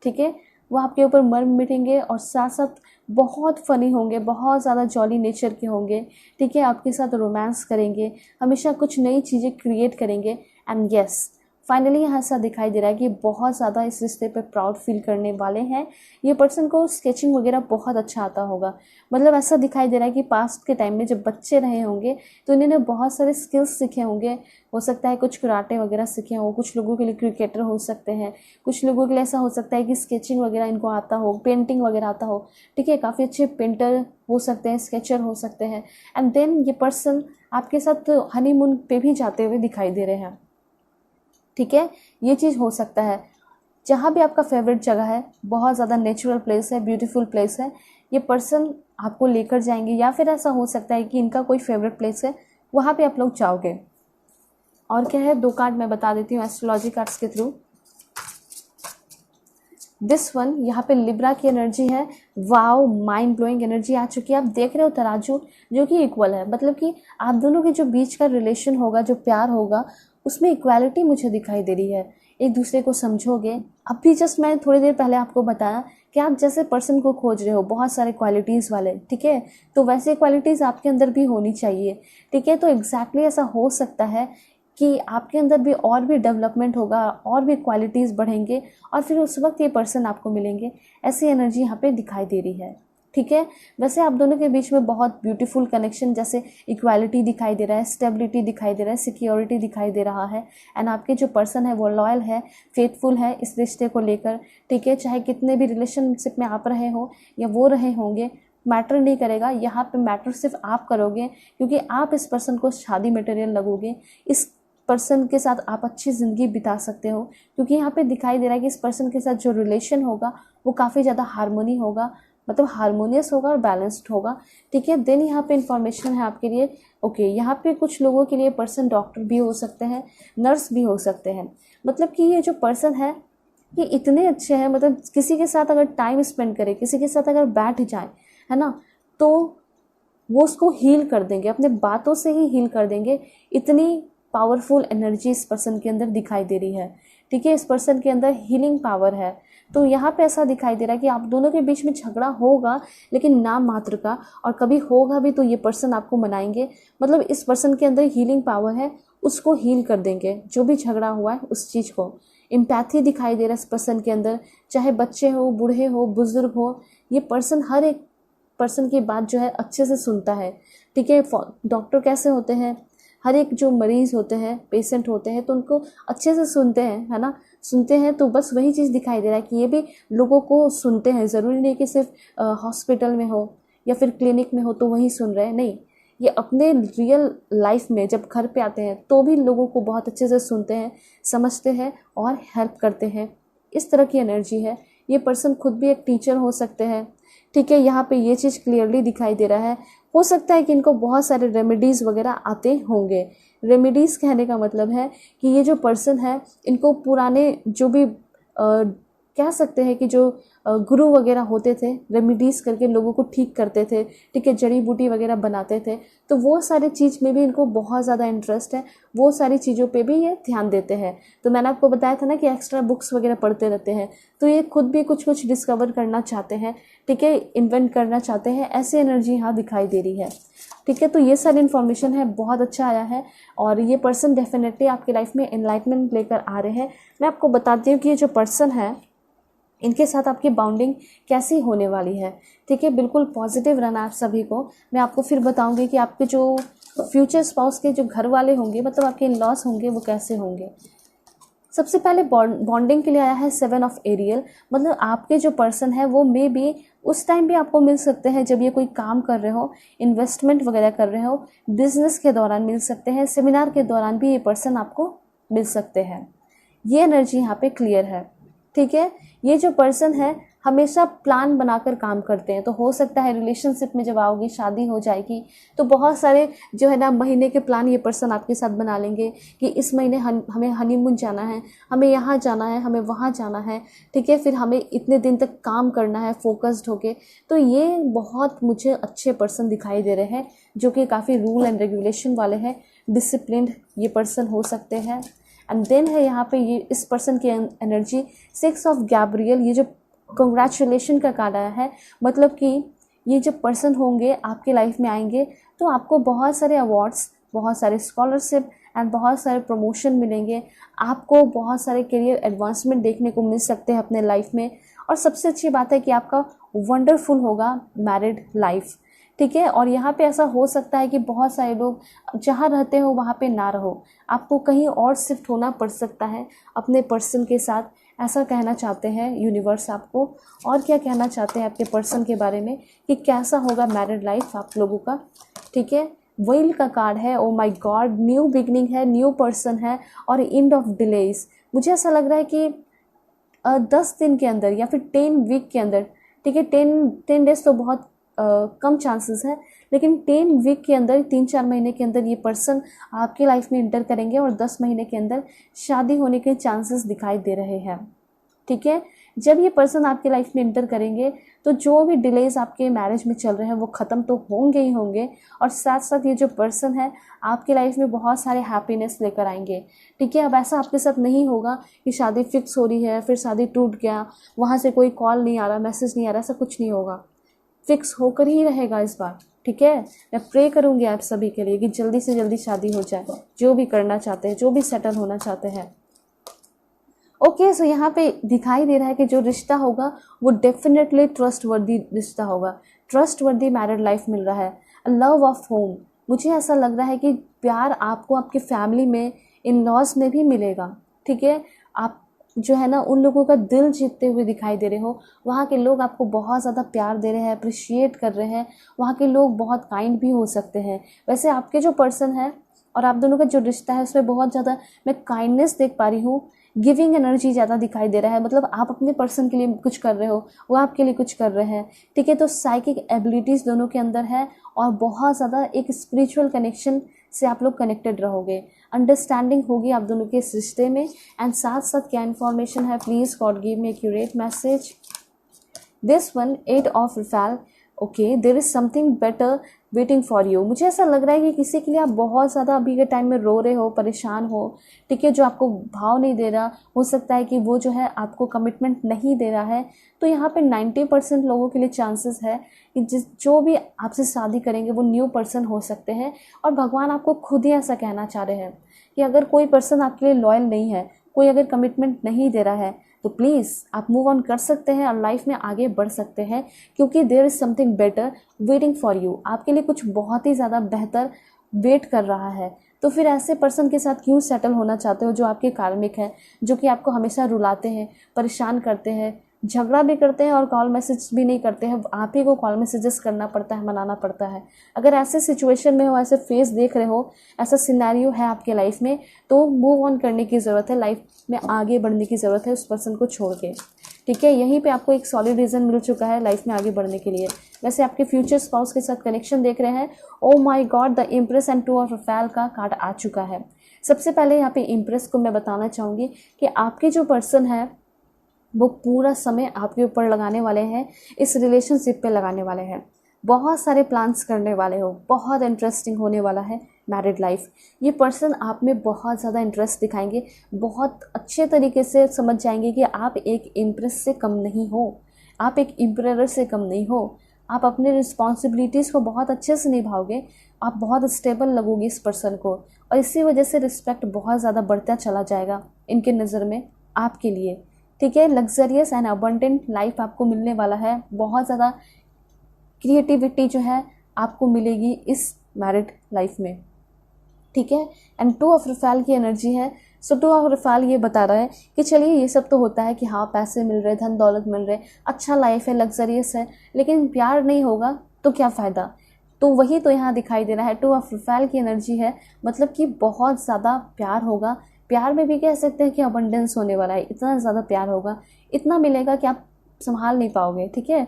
ठीक है, वो आपके ऊपर मर मिटेंगे और साथ साथ बहुत फ़नी होंगे, बहुत ज़्यादा जॉली नेचर के होंगे। ठीक है, आपके साथ रोमांस करेंगे, हमेशा कुछ नई चीज़ें क्रिएट करेंगे। एंड यस, फाइनली यहाँ ऐसा दिखाई दे रहा है कि बहुत ज़्यादा इस रिश्ते पे प्राउड फील करने वाले हैं। ये पर्सन को स्केचिंग वगैरह बहुत अच्छा आता होगा। मतलब ऐसा दिखाई दे रहा है कि पास्ट के टाइम में जब बच्चे रहे होंगे तो इन्होंने बहुत सारे स्किल्स सीखे होंगे। हो सकता है कुछ कराटे वगैरह सीखे हो, कुछ लोगों के लिए क्रिकेटर हो सकते हैं, कुछ लोगों के लिए ऐसा हो सकता है कि स्केचिंग वगैरह इनको आता हो, पेंटिंग वगैरह आता हो। ठीक है, काफ़ी अच्छे पेंटर हो सकते हैं, स्केचर हो सकते हैं। एंड देन ये पर्सन आपके साथ हनीमून पे भी जाते हुए दिखाई दे रहे हैं। ठीक है, ये चीज़ हो सकता है। जहाँ भी आपका फेवरेट जगह है, बहुत ज़्यादा नेचुरल प्लेस है, ब्यूटीफुल प्लेस है, ये पर्सन आपको लेकर जाएंगे, या फिर ऐसा हो सकता है कि इनका कोई फेवरेट प्लेस है, वहाँ पे आप लोग जाओगे। और क्या है, 2 कार्ड मैं बता देती हूँ एस्ट्रोलॉजी कार्ड्स के थ्रू। दिस वन, यहाँ पे लिब्रा की एनर्जी है। वाओ, माइंड ब्लोइंग एनर्जी आ चुकी है। आप देख रहे हो तराजू जो कि इक्वल है, मतलब कि आप दोनों के जो बीच का रिलेशन होगा, जो प्यार होगा, उसमें इक्वालिटी मुझे दिखाई दे रही है। एक दूसरे को समझोगे। अभी जस्ट मैं थोड़ी देर पहले आपको बताया कि आप जैसे पर्सन को खोज रहे हो बहुत सारे क्वालिटीज़ वाले। ठीक है, तो वैसे क्वालिटीज़ आपके अंदर भी होनी चाहिए। ठीक है, तो एग्जैक्टली ऐसा हो सकता है कि आपके अंदर भी और भी डेवलपमेंट होगा, और भी क्वालिटीज़ बढ़ेंगे, और फिर उस वक्त ये पर्सन आपको मिलेंगे। ऐसी एनर्जी यहाँ पे दिखाई दे रही है। ठीक है, वैसे आप दोनों के बीच में बहुत ब्यूटीफुल कनेक्शन, जैसे इक्वालिटी दिखाई दे रहा है, स्टेबिलिटी दिखाई दे रहा है, सिक्योरिटी दिखाई दे रहा है। एंड आपके जो पर्सन है वो लॉयल है, फेथफुल है इस रिश्ते को लेकर। ठीक है, चाहे कितने भी रिलेशनशिप में आप रहे हो या वो रहे होंगे, मैटर नहीं करेगा। यहाँ पे मैटर सिर्फ आप करोगे, क्योंकि आप इस पर्सन को शादी मटेरियल लगोगे। इस पर्सन के साथ आप अच्छी ज़िंदगी बिता सकते हो, क्योंकि यहाँ पे दिखाई दे रहा है कि इस पर्सन के साथ जो रिलेशन होगा वो काफ़ी ज़्यादा हार्मोनी होगा, मतलब हार्मोनियस होगा और बैलेंस्ड होगा। ठीक है, देन यहाँ पे इंफॉर्मेशन है आपके लिए। ओके, यहाँ पे कुछ लोगों के लिए पर्सन डॉक्टर भी हो सकते हैं, नर्स भी हो सकते हैं। मतलब कि ये जो पर्सन है ये इतने अच्छे हैं, मतलब किसी के साथ अगर टाइम स्पेंड करे, किसी के साथ अगर बैठ जाए, है ना, तो वो उसको हील कर देंगे, अपने बातों से ही हील कर देंगे। इतनी पावरफुल एनर्जी इस पर्सन के अंदर दिखाई दे रही है। ठीक है, इस पर्सन के अंदर हीलिंग पावर है। तो यहाँ पे ऐसा दिखाई दे रहा है कि आप दोनों के बीच में झगड़ा होगा, लेकिन नाम मात्र का, और कभी होगा भी तो ये पर्सन आपको मनाएंगे। मतलब इस पर्सन के अंदर हीलिंग पावर है, उसको हील कर देंगे जो भी झगड़ा हुआ है उस चीज़ को। एम्पैथी दिखाई दे रहा है इस पर्सन के अंदर, चाहे बच्चे हो, बूढ़े हो, बुजुर्ग हो, ये पर्सन हर एक पर्सन की बात जो है अच्छे से सुनता है। ठीक है, डॉक्टर कैसे होते हैं, हर एक जो मरीज़ होते हैं, पेशेंट होते हैं, तो उनको अच्छे से सुनते हैं, है ना, सुनते हैं। तो बस वही चीज़ दिखाई दे रहा है कि ये भी लोगों को सुनते हैं। ज़रूरी नहीं कि सिर्फ हॉस्पिटल में हो या फिर क्लिनिक में हो तो वही सुन रहे हैं, नहीं, ये अपने रियल लाइफ में जब घर पे आते हैं तो भी लोगों को बहुत अच्छे से सुनते हैं, समझते हैं और हेल्प करते हैं। इस तरह की एनर्जी है। ये पर्सन खुद भी एक टीचर हो सकते हैं, ठीक है, यहाँ पे ये चीज़ क्लियरली दिखाई दे रहा है। हो सकता है कि इनको बहुत सारे रेमेडीज़ वगैरह आते होंगे। रेमेडीज़ कहने का मतलब है कि ये जो पर्सन है, इनको पुराने जो भी कह सकते हैं कि जो गुरु वगैरह होते थे, रेमेडीज़ करके लोगों को ठीक करते थे, ठीक है, जड़ी बूटी वगैरह बनाते थे, तो वो सारी चीज़ में भी इनको बहुत ज़्यादा इंटरेस्ट है। वो सारी चीज़ों पे भी ये ध्यान देते हैं। तो मैंने आपको बताया था ना कि एक्स्ट्रा बुक्स वगैरह पढ़ते रहते हैं, तो ये खुद भी कुछ कुछ डिस्कवर करना चाहते हैं, ठीक है, इन्वेंट करना चाहते हैं। ऐसी एनर्जी यहाँ दिखाई दे रही है, ठीक है। तो ये सारी इन्फॉर्मेशन है, बहुत अच्छा आया है और ये पर्सन डेफिनेटली आपकी लाइफ में एनलाइटमेंट लेकर आ रहे हैं। मैं आपको बताती हूँ कि ये जो पर्सन है, इनके साथ आपकी बाउंडिंग कैसी होने वाली है, ठीक है। बिल्कुल पॉजिटिव रहना आप सभी को। मैं आपको फिर बताऊंगी कि आपके जो फ्यूचर स्पाउस के जो घर वाले होंगे, मतलब आपके इन लॉस होंगे, वो कैसे होंगे। सबसे पहले बॉन्डिंग के लिए आया है 7 ऑफ एरियल। मतलब आपके जो पर्सन है वो मे बी उस टाइम भी आपको मिल सकते हैं जब ये कोई काम कर रहे हो, इन्वेस्टमेंट वगैरह कर रहे हो, बिजनेस के दौरान मिल सकते हैं, सेमिनार के दौरान भी ये पर्सन आपको मिल सकते हैं। ये एनर्जी यहाँ पे क्लियर है, ठीक है। ये जो पर्सन है हमेशा प्लान बनाकर काम करते हैं। तो हो सकता है रिलेशनशिप में जब आओगे, शादी हो जाएगी, तो बहुत सारे जो है ना महीने के प्लान ये पर्सन आपके साथ बना लेंगे कि इस महीने हमें हनीमून जाना है, हमें यहाँ जाना है, हमें वहाँ जाना है, ठीक है, फिर हमें इतने दिन तक काम करना है फोकस्ड होके। तो ये बहुत मुझे अच्छे पर्सन दिखाई दे रहे हैं जो कि काफ़ी रूल एंड रेगुलेशन वाले हैं, डिसिप्लिन्ड ये पर्सन हो सकते हैं। एंड देन है यहाँ पे ये इस पर्सन की एनर्जी 6 ऑफ गैब्रियल। ये जो कंग्रेचुलेशन का कार्ड आया है, मतलब कि ये जो पर्सन होंगे आपके लाइफ में आएंगे तो आपको बहुत सारे अवार्ड्स, बहुत सारे स्कॉलरशिप एंड बहुत सारे प्रमोशन मिलेंगे। आपको बहुत सारे करियर एडवांसमेंट देखने को मिल सकते हैं अपने लाइफ में। और सबसे अच्छी बात है कि आपका वंडरफुल होगा मैरिड लाइफ, ठीक है। और यहाँ पे ऐसा हो सकता है कि बहुत सारे लोग जहाँ रहते हो वहाँ पे ना रहो, आपको कहीं और शिफ्ट होना पड़ सकता है अपने पर्सन के साथ। ऐसा कहना चाहते हैं यूनिवर्स आपको। और क्या कहना चाहते हैं आपके पर्सन के बारे में कि कैसा होगा मैरिड लाइफ आप लोगों का, ठीक है। व्हील का कार्ड है, ओ माय गॉड, न्यू बिगनिंग है, न्यू पर्सन है और एंड ऑफ डिलेज। मुझे ऐसा लग रहा है कि 10 दिन के अंदर या फिर 10 वीक के अंदर, ठीक है, 10 डेज तो बहुत कम चांसेस है, लेकिन 10 वीक के अंदर, 3-4 महीने के अंदर ये पर्सन आपकी लाइफ में इंटर करेंगे और 10 महीने के अंदर शादी होने के चांसेस दिखाई दे रहे हैं, ठीक है। जब ये पर्सन आपकी लाइफ में इंटर करेंगे तो जो भी डिलेज आपके मैरिज में चल रहे हैं वो ख़त्म तो होंगे ही होंगे, और साथ साथ ये जो पर्सन है आपकी लाइफ में बहुत सारे हैप्पीनेस लेकर आएंगे, ठीक है। अब ऐसा आपके साथ नहीं होगा कि शादी फिक्स हो रही है, फिर शादी टूट गया, वहाँ से कोई कॉल नहीं आ रहा, मैसेज नहीं आ रहा, ऐसा कुछ नहीं होगा। फिक्स होकर ही रहेगा इस बार, ठीक है। मैं प्रे करूँगी आप सभी के लिए कि जल्दी से जल्दी शादी हो जाए, जो भी करना चाहते हैं, जो भी सेटल होना चाहते हैं। ओके, सो यहाँ पे दिखाई दे रहा है कि जो रिश्ता होगा वो डेफिनेटली ट्रस्टवर्दी रिश्ता होगा। ट्रस्टवर्दी मैरिड लाइफ मिल रहा है। लव ऑफ होम, मुझे ऐसा लग रहा है कि प्यार आपको आपके फैमिली में, इन लॉज में भी मिलेगा, ठीक है। आप जो है ना उन लोगों का दिल जीतते हुए दिखाई दे रहे हो। वहाँ के लोग आपको बहुत ज़्यादा प्यार दे रहे हैं, अप्रिशिएट कर रहे हैं। वहाँ के लोग बहुत काइंड भी हो सकते हैं। वैसे आपके जो पर्सन है और आप दोनों का जो रिश्ता है उसमें बहुत ज़्यादा मैं काइंडनेस देख पा रही हूँ। गिविंग एनर्जी ज़्यादा दिखाई दे रहा है, मतलब आप अपने पर्सन के लिए कुछ कर रहे हो, वो आपके लिए कुछ कर रहे हैं, ठीक है। तो साइकिक एबिलिटीज़ दोनों के अंदर है और बहुत ज़्यादा एक स्पिरिचुअल कनेक्शन से आप लोग कनेक्टेड रहोगे। अंडरस्टैंडिंग होगी आप दोनों के इस रिश्ते में। एंड साथ साथ क्या इन्फॉर्मेशन है, please God give me accurate message. This one 8 of रिफैल, okay, there is something better waiting for you. मुझे ऐसा लग रहा है कि किसी के लिए आप बहुत ज़्यादा अभी के टाइम में रो रहे हो, परेशान हो, ठीक है, जो आपको भाव नहीं दे रहा। हो सकता है कि वो जो है आपको कमिटमेंट नहीं दे रहा है। तो यहाँ पे 90% लोगों के लिए चांसेस है कि जो भी आपसे शादी करेंगे वो न्यू पर्सन हो सकते हैं। और भगवान आपको खुद ही ऐसा कहना चाह रहे हैं कि अगर कोई पर्सन आपके लिए लॉयल नहीं है, कोई अगर कमिटमेंट नहीं दे रहा है, तो प्लीज़ आप मूव ऑन कर सकते हैं और लाइफ में आगे बढ़ सकते हैं, क्योंकि there is something better waiting for you. आपके लिए कुछ बहुत ही ज़्यादा बेहतर वेट कर रहा है। तो फिर ऐसे पर्सन के साथ क्यों सेटल होना चाहते हो जो आपके कार्मिक है, जो कि आपको हमेशा रुलाते हैं, परेशान करते हैं, झगड़ा भी करते हैं और कॉल मैसेज भी नहीं करते हैं, आप ही को कॉल मैसेजेस करना पड़ता है, मनाना पड़ता है। अगर ऐसे सिचुएशन में हो, ऐसे फेस देख रहे हो, ऐसा सिनेरियो है आपके लाइफ में, तो मूव ऑन करने की ज़रूरत है, लाइफ में आगे बढ़ने की ज़रूरत है उस पर्सन को छोड़ के। ठीक है, यहीं पे आपको एक सॉलिड रीज़न मिल चुका है लाइफ में आगे बढ़ने के लिए। वैसे आपके फ्यूचर स्पाउस के साथ कनेक्शन देख रहे हैं। Oh my God, the empress and 2 of Raphael का कार्ड आ चुका है। सबसे पहले यहाँ पे इम्प्रेस को मैं बताना चाहूँगी कि आपके जो पर्सन है वो पूरा समय आपके ऊपर लगाने वाले हैं, इस रिलेशनशिप पे लगाने वाले हैं, बहुत सारे प्लान्स करने वाले हो, बहुत इंटरेस्टिंग होने वाला है मैरिड लाइफ। ये पर्सन आप में बहुत ज़्यादा इंटरेस्ट दिखाएंगे, बहुत अच्छे तरीके से समझ जाएंगे कि आप एक इम्प्रेस से कम नहीं हो, आप एक इम्परर से कम नहीं हो, आप अपने रिस्पॉन्सिबिलिटीज़ को बहुत अच्छे से निभाओगे, आप बहुत स्टेबल लगोगे इस पर्सन को, और इसी वजह से रिस्पेक्ट बहुत ज़्यादा बढ़ता चला जाएगा इनके नज़र में आपके लिए। ठीक है, लग्जरियस एंड अबंडेंट लाइफ आपको मिलने वाला है, बहुत ज़्यादा क्रिएटिविटी जो है आपको मिलेगी इस मैरिड लाइफ में। ठीक है, एंड 2 ऑफ रफेल की एनर्जी है। सो 2 ऑफ रफेल ये बता रहा है कि चलिए ये सब तो होता है कि हाँ पैसे मिल रहे, धन दौलत मिल रहे, अच्छा लाइफ है, लग्जरियस है, लेकिन प्यार नहीं होगा तो क्या फ़ायदा। तो वही तो यहाँ दिखाई दे रहा है, 2 ऑफ रफेल की एनर्जी है, मतलब कि बहुत ज़्यादा प्यार होगा। प्यार में भी कह सकते हैं कि अबंडेंस होने वाला है, इतना ज़्यादा प्यार होगा, इतना मिलेगा कि आप संभाल नहीं पाओगे। ठीक है,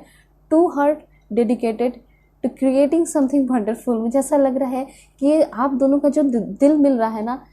2 heart dedicated to creating something wonderful. मुझे ऐसा लग रहा है कि आप दोनों का जो दिल मिल रहा है ना,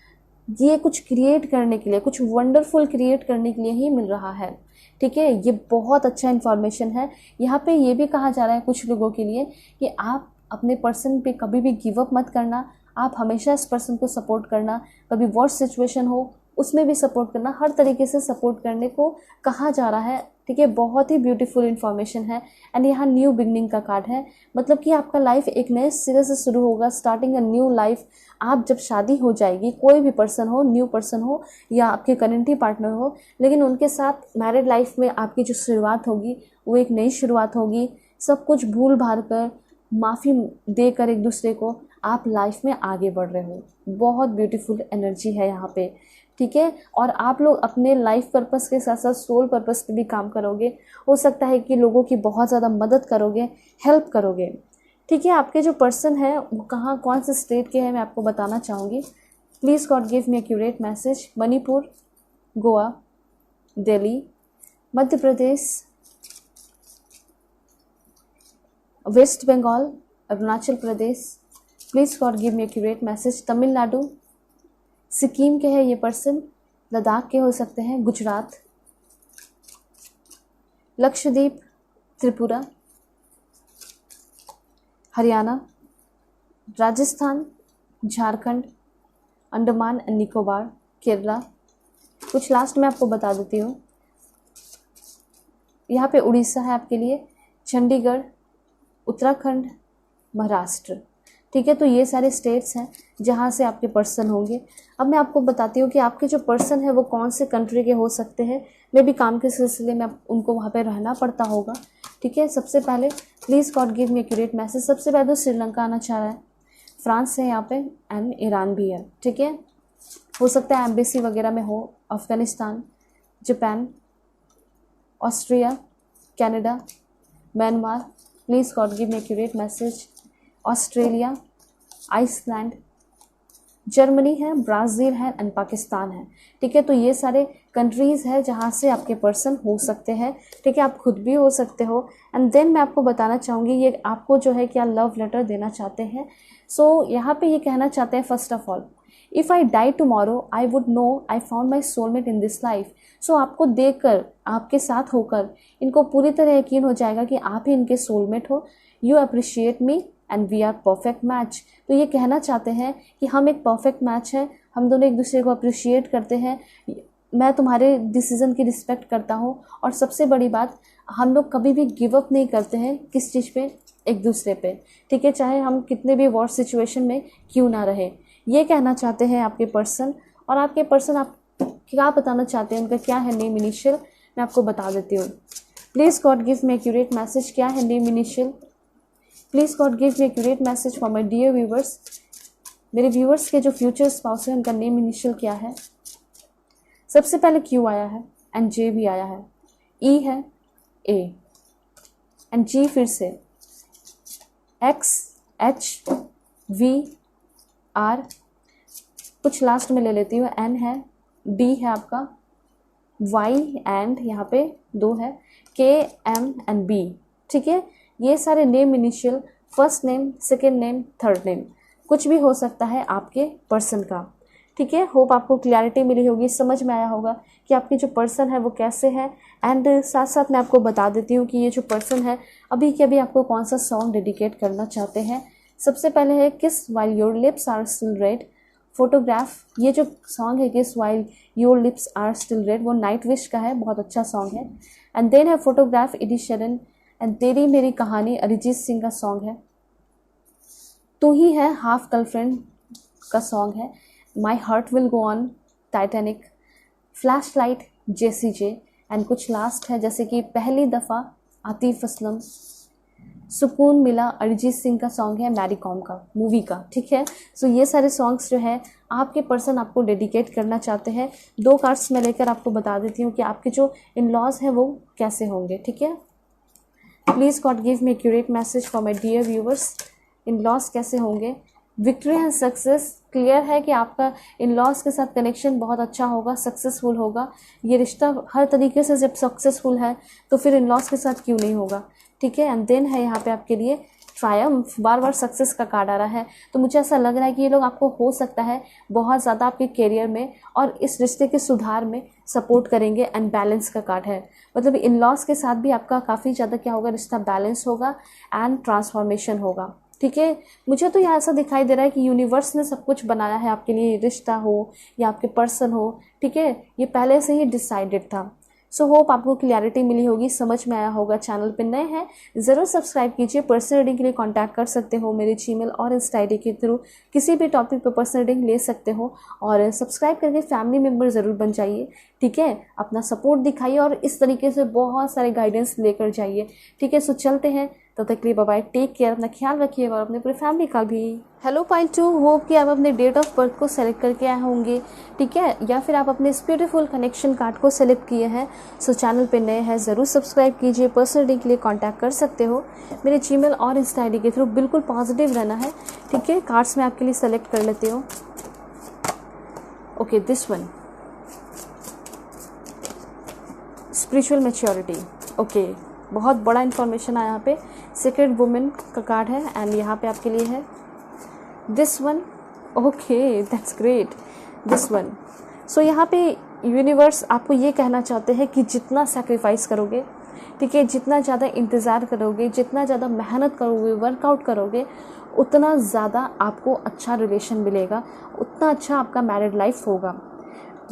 ये कुछ क्रिएट करने के लिए, कुछ वंडरफुल क्रिएट करने के लिए ही मिल रहा है। ठीक है, ये बहुत अच्छा इन्फॉर्मेशन है। यहाँ पे ये भी कहा जा रहा है कुछ लोगों के लिए कि आप अपने पर्सन पे कभी भी गिव अप मत करना, आप हमेशा इस पर्सन को सपोर्ट करना, कभी वर्स्ट सिचुएशन हो उसमें भी सपोर्ट करना, हर तरीके से सपोर्ट करने को कहा जा रहा है। ठीक है, बहुत ही ब्यूटीफुल इन्फॉर्मेशन है। एंड यहाँ न्यू बिगनिंग का कार्ड है, मतलब कि आपका लाइफ एक नए सिरे से शुरू होगा, स्टार्टिंग अ न्यू लाइफ। आप जब शादी हो जाएगी, कोई भी पर्सन हो, न्यू पर्सन हो या आपके करेंट ही पार्टनर हो, लेकिन उनके साथ मैरिड लाइफ में आपकी जो शुरुआत होगी वो एक नई शुरुआत होगी। सब कुछ भूल भाल कर, माफ़ी देकर एक दूसरे को आप लाइफ में आगे बढ़ रहे हो। बहुत ब्यूटीफुल एनर्जी है यहाँ पे। ठीक है, और आप लोग अपने लाइफ पर्पस के साथ साथ सोल पर्पस पे भी काम करोगे। हो सकता है कि लोगों की बहुत ज़्यादा मदद करोगे, हेल्प करोगे। ठीक है, आपके जो पर्सन है वो कहाँ, कौन से स्टेट के हैं मैं आपको बताना चाहूँगी। Please God give me accurate message. Manipur, Goa, Delhi, Madhya Pradesh, West Bengal, Arunachal Pradesh. Please God give me accurate message. Tamil Nadu, Sikkim के हैं ये पर्सन, लद्दाख के हो सकते हैं, गुजरात, लक्षद्वीप, त्रिपुरा, हरियाणा, राजस्थान, झारखंड, अंडमान एंड निकोबार, केरला। कुछ लास्ट में आपको बता देती हूँ, यहाँ पे उड़ीसा है आपके लिए, चंडीगढ़, उत्तराखंड, महाराष्ट्र। ठीक है, तो ये सारे स्टेट्स हैं जहाँ से आपके पर्सन होंगे। अब मैं आपको बताती हूँ कि आपके जो पर्सन है वो कौन से कंट्री के हो सकते हैं। मे भी काम के सिलसिले में उनको वहाँ पे रहना पड़ता होगा। ठीक है, सबसे पहले please God give me accurate message. सबसे पहले तो श्रीलंका आना चाह रहा है, फ्रांस है यहाँ पे, एंड ईरान भी है। ठीक है, हो सकता है एम्बेसी वगैरह में हो, Afghanistan, Japan, Austria, Canada, Myanmar. Please God give me accurate message. Australia, Iceland, Germany है, ब्राज़ील है एंड पाकिस्तान है। ठीक है, तो ये सारे कंट्रीज़ है जहाँ से आपके पर्सन हो सकते हैं। ठीक है, आप खुद भी हो सकते हो। एंड देन मैं आपको बताना चाहूँगी ये आपको जो है क्या लव लेटर देना चाहते हैं। सो यहाँ पे ये कहना चाहते हैं, first of all, if I die tomorrow I would know I found my soulmate in this life. So आपको देखकर, आपके साथ होकर इनको पूरी तरह यकीन हो जाएगा कि आप ही इनके सोलमेट हो। You appreciate me and we are perfect match. तो ये कहना चाहते हैं कि हम एक परफेक्ट मैच है, हम दोनों एक दूसरे को अप्रिशिएट करते हैं, मैं तुम्हारे डिसीज़न की रिस्पेक्ट करता हूँ, और सबसे बड़ी बात, हम लोग कभी भी गिव अप नहीं करते हैं किस चीज़ पे, एक दूसरे पे। ठीक है, चाहे हम कितने भी वर्स्ट सिचुएशन में क्यों ना रहे। ये कहना चाहते हैं आपके पर्सन। और आपके पर्सन आप क्या बताना चाहते हैं, उनका क्या है नेम इनिशियल, मैं आपको बता देती हूँ। Please God give me accurate message. क्या है name initial? Please God give me accurate message for my dear viewers. मेरे व्यूअर्स के जो फ्यूचर स्पाउस है उनका नेम इनिशियल क्या है? सबसे पहले क्यू आया है एंड जे भी आया है, ई है, ए एंड जी, फिर से एक्स, एच, वी, आर, कुछ लास्ट में ले लेती हूँ, एन है, डी है आपका, वाई एंड यहाँ पे 2 है, के, एम एंड बी। ठीक है, ये सारे name initial, first name, second name, third name, कुछ भी हो सकता है आपके पर्सन का। ठीक है, होप आपको क्लैरिटी मिली होगी, समझ में आया होगा कि आपकी जो पर्सन है वो कैसे है। एंड साथ साथ मैं आपको बता देती हूँ कि ये जो पर्सन है अभी के अभी आपको कौन सा सॉन्ग डेडिकेट करना चाहते हैं। सबसे पहले है kiss while your lips are still red, photograph. ये जो सॉन्ग है kiss while your lips are still red, वो नाइट विश का है, बहुत अच्छा सॉन्ग है। एंड देन है photograph, Ed Sheeran. And Teri Meri कहानी अरिजीत सिंह का सॉन्ग है। तू ही है हाफ गर्लफ्रेंड का सॉन्ग है। My heart will go on, Titanic. Flashlight, Jessie J. And कुछ लास्ट है जैसे कि पहली दफ़ा, आतिफ असलम। सुकून मिला, अरिजीत सिंह का सॉन्ग है, मैरी कॉम का, मूवी का। ठीक है, सो ये सारे सॉन्ग्स जो है आपके पर्सन आपको डेडिकेट करना चाहते हैं। 2 कार्ड्स में लेकर आपको बता देती हूँ कि आपके जो इन लॉज हैं वो कैसे होंगे। ठीक है, please God give me accurate message for my dear viewers. In laws कैसे होंगे? विक्ट्री एंड सक्सेस, क्लियर है कि आपका इन लॉज के साथ कनेक्शन बहुत अच्छा होगा, सक्सेसफुल होगा। ये रिश्ता हर तरीके से जब सक्सेसफुल है तो फिर इन लॉज के साथ क्यों नहीं होगा। ठीक है, एंड देन है यहाँ पे आपके लिए ट्रायम्फ, बार बार सक्सेस का कार्ड आ रहा है। तो मुझे ऐसा लग रहा है कि ये लोग आपको हो सकता है बहुत ज़्यादा आपके करियर में और इस रिश्ते के सुधार में सपोर्ट करेंगे। एंड बैलेंस का कार्ड है, मतलब इन लॉज के साथ भी आपका काफ़ी ज़्यादा क्या होगा, रिश्ता बैलेंस होगा एंड ट्रांसफॉर्मेशन होगा। ठीक है, मुझे तो यह ऐसा दिखाई दे रहा है कि यूनिवर्स ने सब कुछ बनाया है आपके लिए, रिश्ता हो या आपके पर्सन हो। ठीक है, ये पहले से ही डिसाइडेड था। सो होप आपको क्लैरिटी मिली होगी, समझ में आया होगा। चैनल पे नए हैं ज़रूर सब्सक्राइब कीजिए। पर्सनल रीडिंग के लिए कांटेक्ट कर सकते हो मेरे जीमेल और इंस्टा आईडी के थ्रू, किसी भी टॉपिक पे पर्सनल रीडिंग ले सकते हो। और सब्सक्राइब करके फैमिली मेम्बर ज़रूर बन जाइए। ठीक है, अपना सपोर्ट दिखाइए और इस तरीके से बहुत सारे गाइडेंस लेकर जाइए। ठीक है, सो चलते हैं, तब तक के लिए बाय बाय, टेक केयर, अपना ख्याल रखिएगा और अपने पूरी फैमिली का भी। हेलो पाइल 2, होप कि आप अपने डेट ऑफ बर्थ को सेलेक्ट करके आए होंगे। ठीक है, या फिर आप अपने इस ब्यूटीफुल कनेक्शन कार्ड को सेलेक्ट किए हैं। सो चैनल पे नए हैं ज़रूर सब्सक्राइब कीजिए। पर्सनल रीडिंग के लिए कांटेक्ट कर सकते हो मेरे जीमेल और इंस्टा आईडी के थ्रू। बिल्कुल पॉजिटिव रहना है। ठीक है, कार्ड्स मैं आपके लिए सेलेक्ट कर लेती हूँ। Okay, this one, spiritual maturity. Okay, बहुत बड़ा इन्फॉर्मेशन है यहाँ पे। सीक्रेट वुमेन का कार्ड है एंड यहाँ पे आपके लिए है this one. Okay, that's great, this one. So यहाँ पे यूनिवर्स आपको ये कहना चाहते हैं कि जितना सैक्रिफाइस करोगे, ठीक है, जितना ज़्यादा इंतज़ार करोगे, जितना ज़्यादा मेहनत करोगे, वर्कआउट करोगे, उतना ज़्यादा आपको अच्छा रिलेशन मिलेगा, उतना अच्छा आपका मैरिड लाइफ होगा।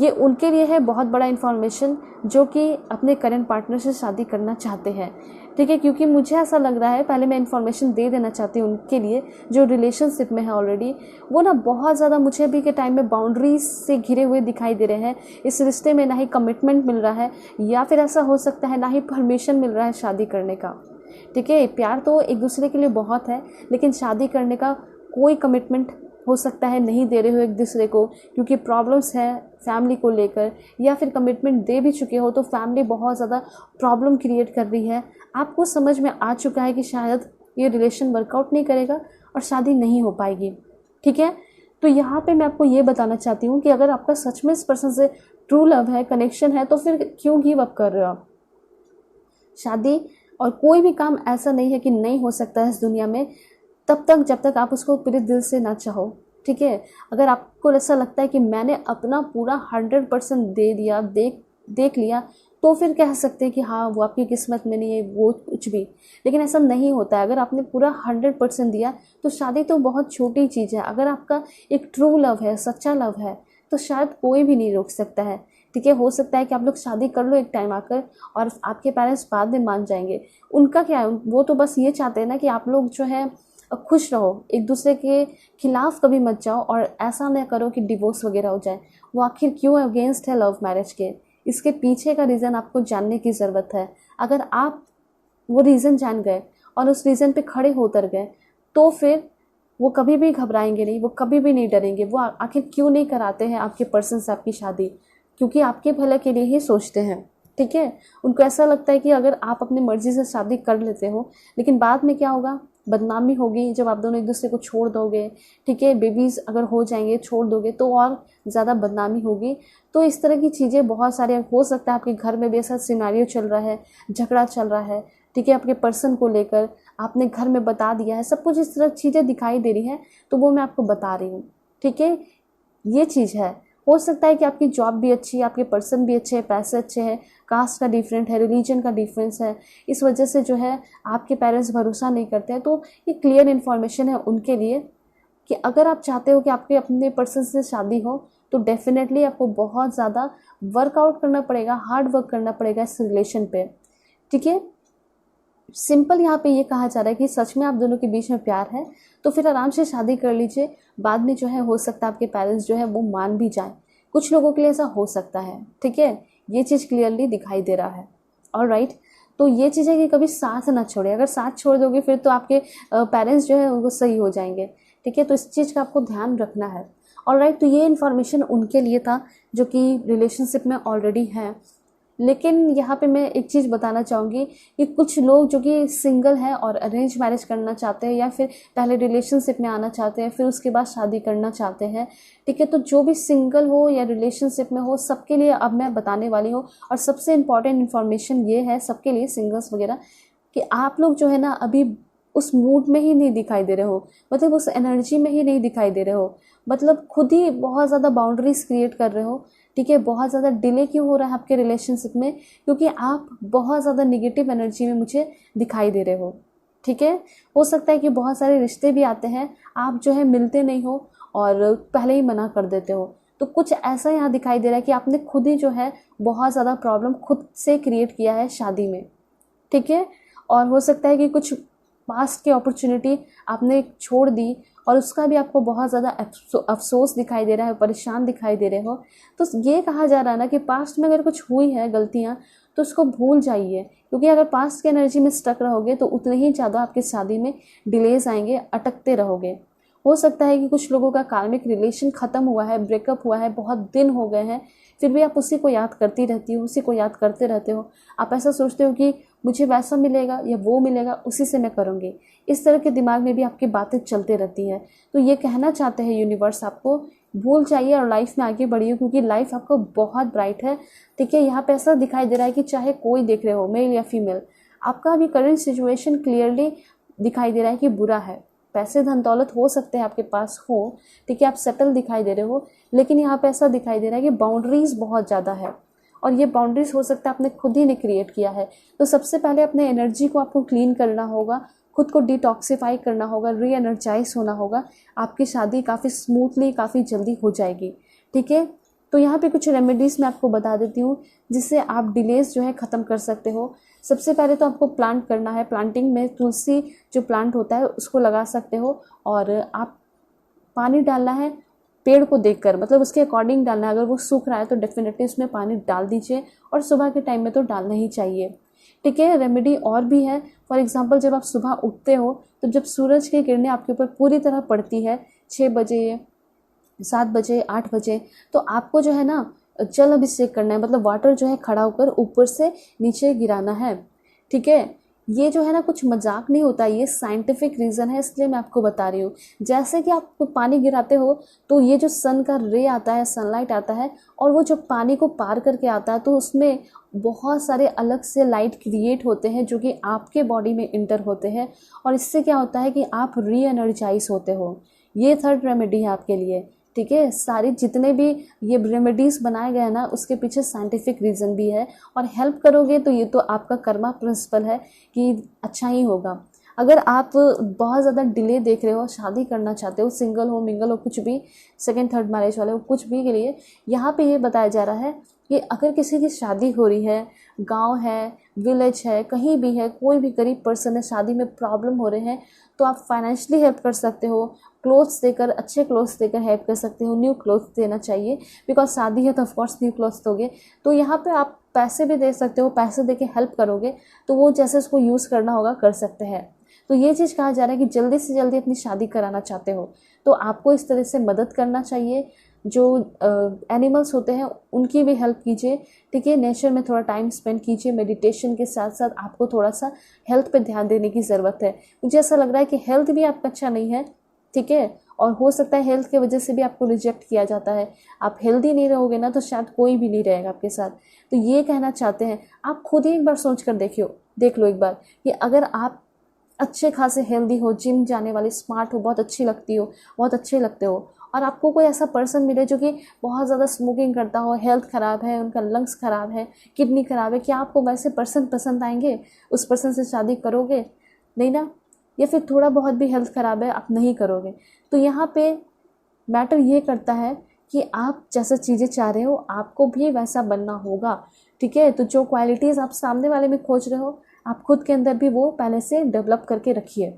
ये उनके लिए है बहुत बड़ा इन्फॉर्मेशन जो कि अपने करंट पार्टनर से शादी करना चाहते हैं। ठीक है, क्योंकि मुझे ऐसा लग रहा है, पहले मैं इन्फॉर्मेशन दे देना चाहती हूँ उनके लिए जो रिलेशनशिप में है ऑलरेडी, वो ना बहुत ज़्यादा मुझे अभी के टाइम में बाउंड्रीज से घिरे हुए दिखाई दे रहे हैं। इस रिश्ते में ना ही कमिटमेंट मिल रहा है, या फिर ऐसा हो सकता है ना ही परमिशन मिल रहा है शादी करने का। ठीक है, प्यार तो एक दूसरे के लिए बहुत है, लेकिन शादी करने का कोई कमिटमेंट हो सकता है नहीं दे रहे हो एक दूसरे को, क्योंकि प्रॉब्लम्स हैं फैमिली को लेकर, या फिर कमिटमेंट दे भी चुके हो तो फैमिली बहुत ज़्यादा प्रॉब्लम क्रिएट कर रही है। आपको समझ में आ चुका है कि शायद ये रिलेशन वर्कआउट नहीं करेगा और शादी नहीं हो पाएगी। ठीक है, तो यहाँ पे मैं आपको ये बताना चाहती हूँ कि अगर आपका सच में इस पर्सन से ट्रू लव है, कनेक्शन है, तो फिर क्यों गिव अप कर रहे हो आप। शादी और कोई भी काम ऐसा नहीं है कि नहीं हो सकता है इस दुनिया में, तब तक जब तक आप उसको पूरे दिल से ना चाहो। ठीक है, अगर आपको ऐसा लगता है कि मैंने अपना पूरा 100% दे दिया, देख लिया, तो फिर कह सकते हैं कि हाँ वो आपकी किस्मत में नहीं है, वो कुछ भी, लेकिन ऐसा नहीं होता है। अगर आपने पूरा 100% दिया तो शादी तो बहुत छोटी चीज़ है। अगर आपका एक ट्रू लव है, सच्चा लव है, तो शायद कोई भी नहीं रोक सकता है। ठीक है, हो सकता है कि आप लोग शादी कर लो एक टाइम आकर और आपके पेरेंट्स बाद में मान जाएंगे। उनका क्या है, वो तो बस ये चाहते हैं ना कि आप लोग जो है खुश रहो, एक दूसरे के खिलाफ कभी मत जाओ और ऐसा न करो कि डिवोर्स वगैरह हो जाए। वो आखिर क्यों अगेंस्ट है लव मैरिज के, इसके पीछे का रीज़न आपको जानने की ज़रूरत है। अगर आप वो रीज़न जान गए और उस रीज़न पे खड़े हो उतर गए, तो फिर वो कभी भी घबराएंगे नहीं, वो कभी भी नहीं डरेंगे। वो आखिर क्यों नहीं कराते हैं आपके पर्सन से आपकी शादी? क्योंकि आपके भले के लिए ही सोचते हैं, ठीक है। उनको ऐसा लगता है कि अगर आप अपनी मर्जी से शादी कर लेते हो, लेकिन बाद में क्या होगा, बदनामी होगी जब आप दोनों एक दूसरे को छोड़ दोगे, ठीक है। बेबीज़ अगर हो जाएंगे, छोड़ दोगे तो और ज़्यादा बदनामी होगी। तो इस तरह की चीज़ें बहुत सारे हो सकता है आपके घर में भी ऐसा सिनेरियो चल रहा है, झगड़ा चल रहा है, ठीक है, आपके पर्सन को लेकर आपने घर में बता दिया है, सब कुछ इस तरह चीज़ें दिखाई दे रही हैं, तो वो मैं आपको बता रही हूँ, ठीक है। ये चीज़ है। हो सकता है कि आपकी जॉब भी अच्छी है, आपके पर्सन भी अच्छे हैं, पैसे अच्छे हैं, कास्ट का डिफरेंट है, रिलीजन का डिफरेंस है, इस वजह से जो है आपके पेरेंट्स भरोसा नहीं करते हैं। तो ये क्लियर इन्फॉर्मेशन है उनके लिए कि अगर आप चाहते हो कि आपके अपने पर्सन से शादी हो, तो डेफिनेटली आपको बहुत ज़्यादा वर्कआउट करना पड़ेगा, हार्ड वर्क करना पड़ेगा इस रिलेशन पे, ठीक है। सिंपल यहाँ पे ये कहा जा रहा है कि सच में आप दोनों के बीच में प्यार है तो फिर आराम से शादी कर लीजिए। बाद में जो है हो सकता है आपके पेरेंट्स जो है वो मान भी जाए, कुछ लोगों के लिए ऐसा हो सकता है, ठीक है। ये चीज़ क्लियरली दिखाई दे रहा है। ऑलराइट, तो ये चीज़ है कि कभी साथ ना छोड़े। अगर साथ छोड़ दोगे फिर तो आपके पेरेंट्स जो है वो सही हो जाएंगे, ठीक है। तो इस चीज़ का आपको ध्यान रखना है। ऑलराइट, तो ये इन्फॉर्मेशन उनके लिए था जो कि रिलेशनशिप में ऑलरेडी हैं। लेकिन यहाँ पे मैं एक चीज़ बताना चाहूँगी कि कुछ लोग जो कि सिंगल हैं और अरेंज मैरिज करना चाहते हैं या फिर पहले रिलेशनशिप में आना चाहते हैं फिर उसके बाद शादी करना चाहते हैं, ठीक है। तो जो भी सिंगल हो या रिलेशनशिप में हो, सबके लिए अब मैं बताने वाली हूँ। और सबसे इम्पॉर्टेंट इन्फॉर्मेशन ये है सबके लिए, सिंगल्स वगैरह, कि आप लोग जो है ना अभी उस मूड में ही नहीं दिखाई दे रहे हो, मतलब उस एनर्जी में ही नहीं दिखाई दे रहे हो, मतलब खुद ही बहुत ज़्यादा बाउंड्रीज क्रिएट कर रहे हो, ठीक है। बहुत ज़्यादा डिले क्यों हो रहा है आपके रिलेशनशिप में? क्योंकि आप बहुत ज़्यादा नेगेटिव एनर्जी में मुझे दिखाई दे रहे हो, ठीक है। हो सकता है कि बहुत सारे रिश्ते भी आते हैं, आप जो है मिलते नहीं हो और पहले ही मना कर देते हो। तो कुछ ऐसा यहाँ दिखाई दे रहा है कि आपने खुद ही जो है बहुत ज़्यादा प्रॉब्लम खुद से क्रिएट किया है शादी में, ठीक है। और हो सकता है कि कुछ पास्ट की अपॉर्चुनिटी आपने छोड़ दी और उसका भी आपको बहुत ज़्यादा अफसोस दिखाई दे रहा है, परेशान दिखाई दे रहे हो। तो ये कहा जा रहा है ना कि पास्ट में अगर कुछ हुई है गलतियाँ तो उसको भूल जाइए, क्योंकि अगर पास्ट की एनर्जी में स्टक रहोगे तो उतने ही ज़्यादा आपकी शादी में डिलेज आएंगे, अटकते रहोगे। हो सकता है कि कुछ लोगों का कार्मिक रिलेशन ख़त्म हुआ है, ब्रेकअप हुआ है, बहुत दिन हो गए हैं, फिर भी आप उसी को याद करती रहती हो, उसी को याद करते रहते हो। आप ऐसा सोचते हो कि मुझे वैसा मिलेगा या वो मिलेगा, उसी से मैं करूँगी। इस तरह के दिमाग में भी आपकी बातें चलते रहती हैं। तो ये कहना चाहते हैं यूनिवर्स आपको, भूल जाइए और लाइफ में आगे बढ़िए, क्योंकि लाइफ आपको बहुत ब्राइट है, ठीक है। यहाँ पे ऐसा दिखाई दे रहा है कि चाहे कोई देख रहे हो, मेल या फीमेल, आपका अभी करंट सिचुएशन क्लियरली दिखाई दे रहा है कि बुरा है। पैसे धन दौलत हो सकते हैं आपके पास हो, ठीक है, आप सेटल दिखाई दे रहे हो, लेकिन यहाँ पे ऐसा दिखाई दे रहा है कि बाउंड्रीज बहुत ज़्यादा है और ये बाउंड्रीज हो सकता है आपने खुद ही ने क्रिएट किया है। तो सबसे पहले अपने एनर्जी को आपको क्लीन करना होगा, खुद को डिटॉक्सिफाई करना होगा, री एनर्जाइज होना होगा। आपकी शादी काफ़ी स्मूथली, काफ़ी जल्दी हो जाएगी, ठीक है। तो यहाँ पे कुछ रेमेडीज़ मैं आपको बता देती हूँ जिससे आप डिलेज जो है ख़त्म कर सकते हो। सबसे पहले तो आपको प्लांट करना है। प्लांटिंग में तुलसी जो प्लांट होता है उसको लगा सकते हो और आप पानी डालना है पेड़ को देखकर, मतलब उसके अकॉर्डिंग डालना है। अगर वो सूख रहा है तो डेफिनेटली उसमें पानी डाल दीजिए और सुबह के टाइम में तो डालना ही चाहिए, ठीक है। रेमेडी और भी है। फॉर एग्जांपल, जब आप सुबह उठते हो तो जब सूरज की किरणें आपके ऊपर पूरी तरह पड़ती है, 6 बजे, 7 बजे, 8 बजे, तो आपको जो है ना जल अभिषेक करना है, मतलब वाटर जो है खड़ा होकर ऊपर से नीचे गिराना है, ठीक है। ये जो है ना कुछ मजाक नहीं होता, ये साइंटिफिक रीज़न है, इसलिए मैं आपको बता रही हूँ। जैसे कि आप पानी गिराते हो तो ये जो सन का रे आता है, सनलाइट आता है, और वो जब पानी को पार करके आता है तो उसमें बहुत सारे अलग से लाइट क्रिएट होते हैं जो कि आपके बॉडी में इंटर होते हैं और इससे क्या होता है कि आप री एनर्जाइज होते हो। ये थर्ड रेमेडी है आपके लिए, ठीक है। सारी जितने भी ये रेमेडीज़ बनाए गए हैं ना उसके पीछे साइंटिफिक रीज़न भी है और हेल्प करोगे तो ये तो आपका कर्मा प्रिंसिपल है कि अच्छा ही होगा। अगर आप बहुत ज़्यादा डिले देख रहे हो, शादी करना चाहते हो, सिंगल हो, मिंगल हो, कुछ भी, सेकंड थर्ड मैरिज वाले हो, कुछ भी के लिए यहाँ पे ये बताया जा रहा है कि अगर किसी की शादी हो रही है, गांव है, विलेज है, कहीं भी है, कोई भी गरीब पर्सन है, शादी में प्रॉब्लम हो रहे हैं, तो आप फाइनेंशियली हेल्प कर सकते हो, क्लोथ्स देकर, अच्छे क्लोथ्स देकर हेल्प कर सकते हो। न्यू क्लोथ्स देना चाहिए, बिकॉज शादी है तो ऑफकोर्स न्यू क्लोथ्स दोगे। तो यहाँ पे आप पैसे भी दे सकते हो, पैसे दे के हेल्प करोगे तो वो जैसे उसको यूज़ करना होगा कर सकते हैं। तो ये चीज़ कहा जा रहा है कि जल्दी से जल्दी अपनी शादी कराना चाहते हो तो आपको इस तरह से मदद करना चाहिए। जो एनिमल्स होते हैं उनकी भी हेल्प कीजिए, ठीक है। नेचर में थोड़ा टाइम स्पेंड कीजिए। मेडिटेशन के साथ साथ आपको थोड़ा सा हेल्थ पे ध्यान देने की ज़रूरत है। मुझे ऐसा लग रहा है कि हेल्थ भी आपका अच्छा नहीं है, ठीक है, और हो सकता है हेल्थ की वजह से भी आपको रिजेक्ट किया जाता है। आप हेल्दी नहीं रहोगे ना तो शायद कोई भी नहीं रहेगा आपके साथ। तो ये कहना चाहते हैं, आप खुद ही एक बार सोच कर देख लो एक बार कि अगर आप अच्छे खासे हेल्दी हो, जिम जाने वाले, स्मार्ट हो, बहुत अच्छी लगती हो, बहुत अच्छे लगते हो, और आपको कोई ऐसा पर्सन मिले जो कि बहुत ज़्यादा स्मोकिंग करता हो, हेल्थ ख़राब है, उनका लंग्स ख़राब है, किडनी ख़राब है, क्या आपको वैसे पर्सन पसंद आएंगे? उस पर्सन से शादी करोगे? नहीं ना। या फिर थोड़ा बहुत भी हेल्थ ख़राब है, आप नहीं करोगे। तो यहाँ पे मैटर ये करता है कि आप जैसा चीज़ें चाह रहे हो आपको भी वैसा बनना होगा, ठीक है। तो जो क्वालिटीज़ आप सामने वाले में खोज रहे हो, आप खुद के अंदर भी वो पहले से डेवलप करके रखिए,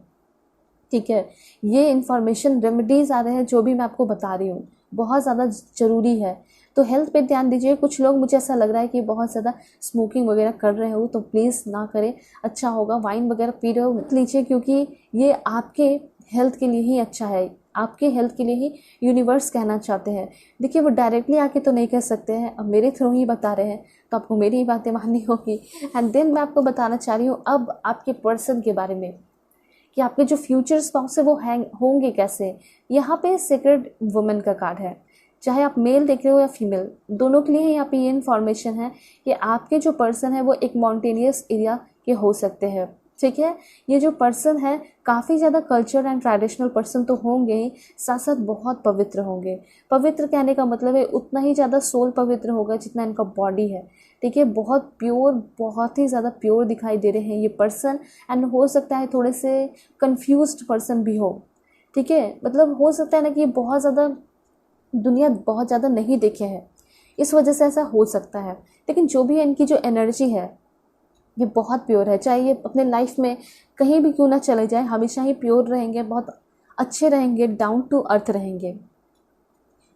ठीक है। ये इन्फॉर्मेशन रेमेडीज़ आ रहे हैं जो भी मैं आपको बता रही हूँ, बहुत ज़्यादा ज़रूरी है। तो हेल्थ पे ध्यान दीजिए। कुछ लोग, मुझे ऐसा लग रहा है कि बहुत ज़्यादा स्मोकिंग वगैरह कर रहे हो तो प्लीज़ ना करें, अच्छा होगा। वाइन वगैरह पी रहे हो मत लीजिए, क्योंकि ये आपके हेल्थ के लिए ही अच्छा है, आपके हेल्थ के लिए ही यूनिवर्स कहना चाहते हैं। देखिए वो डायरेक्टली आके तो नहीं कह सकते हैं, अब मेरे थ्रू ही बता रहे हैं तो आपको मेरी ही बातें माननी होगी। एंड देन मैं आपको बताना चाह रही हूँ अब आपके पर्सन के बारे में कि आपके जो फ्यूचर स्पाउस है वो होंगे कैसे। यहाँ पे सेक्रेड वुमेन का कार्ड है, चाहे आप मेल देख रहे हो या फीमेल, दोनों के लिए यहाँ पे ये इन्फॉर्मेशन है कि आपके जो पर्सन है वो एक माउंटेनियस एरिया के हो सकते हैं, ठीक है। ये जो पर्सन है काफ़ी ज़्यादा कल्चर एंड ट्रेडिशनल पर्सन तो होंगे ही, साथ साथ बहुत पवित्र होंगे। पवित्र कहने का मतलब है उतना ही ज़्यादा सोल पवित्र होगा जितना इनका बॉडी है, ठीक है। बहुत प्योर, बहुत ही ज़्यादा प्योर दिखाई दे रहे हैं ये पर्सन। एंड हो सकता है थोड़े से कंफ्यूज्ड पर्सन भी हो, ठीक है। मतलब हो सकता है ना कि ये बहुत ज़्यादा दुनिया बहुत ज़्यादा नहीं देखे हैं, इस वजह से ऐसा हो सकता है। लेकिन जो भी है इनकी जो एनर्जी है ये बहुत प्योर है। चाहे ये अपने लाइफ में कहीं भी क्यों ना चले जाए, हमेशा ही प्योर रहेंगे, बहुत अच्छे रहेंगे, डाउन टू अर्थ रहेंगे।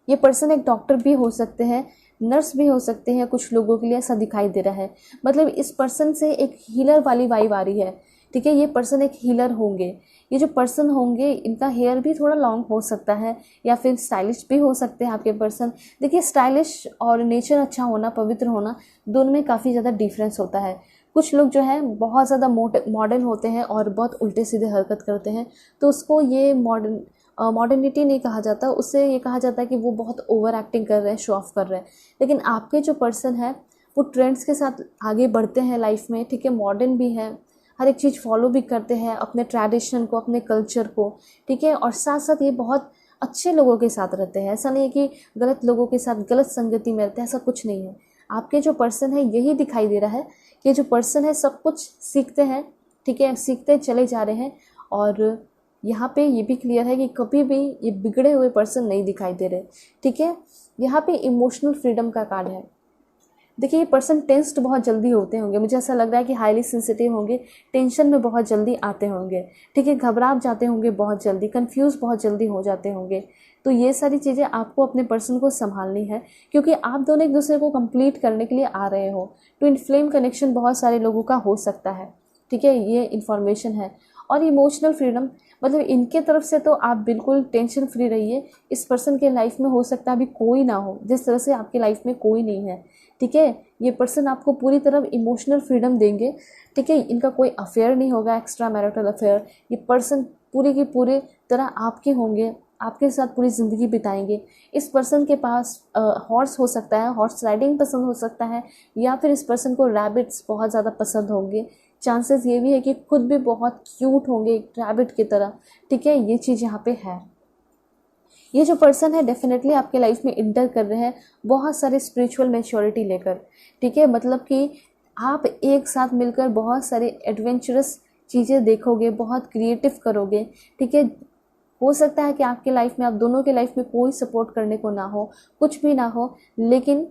ये पर्सन एक डॉक्टर भी हो सकते हैं, नर्स भी हो सकते हैं, कुछ लोगों के लिए ऐसा दिखाई दे रहा है। मतलब इस पर्सन से एक हीलर वाली वाइब आ रही है, ठीक है। ये पर्सन एक हीलर होंगे। ये जो पर्सन होंगे इनका हेयर भी थोड़ा लॉन्ग हो सकता है या फिर स्टाइलिश भी हो सकते हैं आपके पर्सन। देखिए स्टाइलिश और नेचर अच्छा होना, पवित्र होना, दोनों में काफ़ी ज़्यादा डिफरेंस होता है। कुछ लोग जो है बहुत ज़्यादा मॉडर्न होते हैं और बहुत उल्टे सीधे हरकत करते हैं, तो उसको ये मॉडर्निटी नहीं कहा जाता, उससे ये कहा जाता है कि वो बहुत ओवर एक्टिंग कर रहे हैं, शो ऑफ कर रहे हैं। लेकिन आपके जो पर्सन है वो ट्रेंड्स के साथ आगे बढ़ते हैं लाइफ में, ठीक है। मॉडर्न भी है, हर एक चीज़ फॉलो भी करते हैं, अपने ट्रेडिशन को, अपने कल्चर को, ठीक है। और साथ साथ ये बहुत अच्छे लोगों के साथ रहते हैं। ऐसा नहीं है कि गलत लोगों के साथ, गलत संगति में रहते हैं, ऐसा कुछ नहीं है। आपके जो पर्सन है यही दिखाई दे रहा है कि जो पर्सन है सब कुछ सीखते हैं, ठीक है, सीखते चले जा रहे हैं। और यहाँ पे ये भी क्लियर है कि कभी भी ये बिगड़े हुए पर्सन नहीं दिखाई दे रहे, ठीक है। यहाँ पे इमोशनल फ्रीडम का कार्ड है। देखिए ये पर्सन टेंस्ड बहुत जल्दी होते होंगे, मुझे ऐसा लग रहा है कि हाईली सेंसिटिव होंगे, टेंशन में बहुत जल्दी आते होंगे, ठीक है। घबरा जाते होंगे बहुत जल्दी, कंफ्यूज बहुत जल्दी हो जाते होंगे। तो ये सारी चीज़ें आपको अपने पर्सन को संभालनी है, क्योंकि आप दोनों एक दूसरे को कंप्लीट करने के लिए आ रहे हो। ट्विन फ्लेम कनेक्शन बहुत सारे लोगों का हो सकता है, ठीक है, ये इन्फॉर्मेशन है। और इमोशनल फ्रीडम मतलब इनके तरफ से तो आप बिल्कुल टेंशन फ्री रहिए। इस पर्सन के लाइफ में हो सकता है अभी कोई ना हो, जिस तरह से आपके लाइफ में कोई नहीं है, ठीक है। ये पर्सन आपको पूरी तरह इमोशनल फ्रीडम देंगे, ठीक है। इनका कोई अफेयर नहीं होगा, एक्स्ट्रा मैरिटल अफेयर। ये पर्सन पूरी की पूरी तरह आपके होंगे, आपके साथ पूरी ज़िंदगी बिताएंगे। इस पर्सन के पास हॉर्स हो सकता है, हॉर्स राइडिंग पसंद हो सकता है, या फिर इस पर्सन को रैबिट्स बहुत ज़्यादा पसंद होंगे। चांसेस ये भी है कि खुद भी बहुत क्यूट होंगे एक रैबिट की तरह, ठीक है। ये चीज़ यहाँ पे है। ये जो पर्सन है डेफिनेटली आपके लाइफ में इंटर कर रहे हैं बहुत सारे स्पिरिचुअल मैच्योरिटी लेकर, ठीक है। मतलब कि आप एक साथ मिलकर बहुत सारे एडवेंचरस चीज़ें देखोगे, बहुत क्रिएटिव करोगे, ठीक है। हो सकता है कि आपके लाइफ में, आप दोनों के लाइफ में कोई सपोर्ट करने को ना हो, कुछ भी ना हो, लेकिन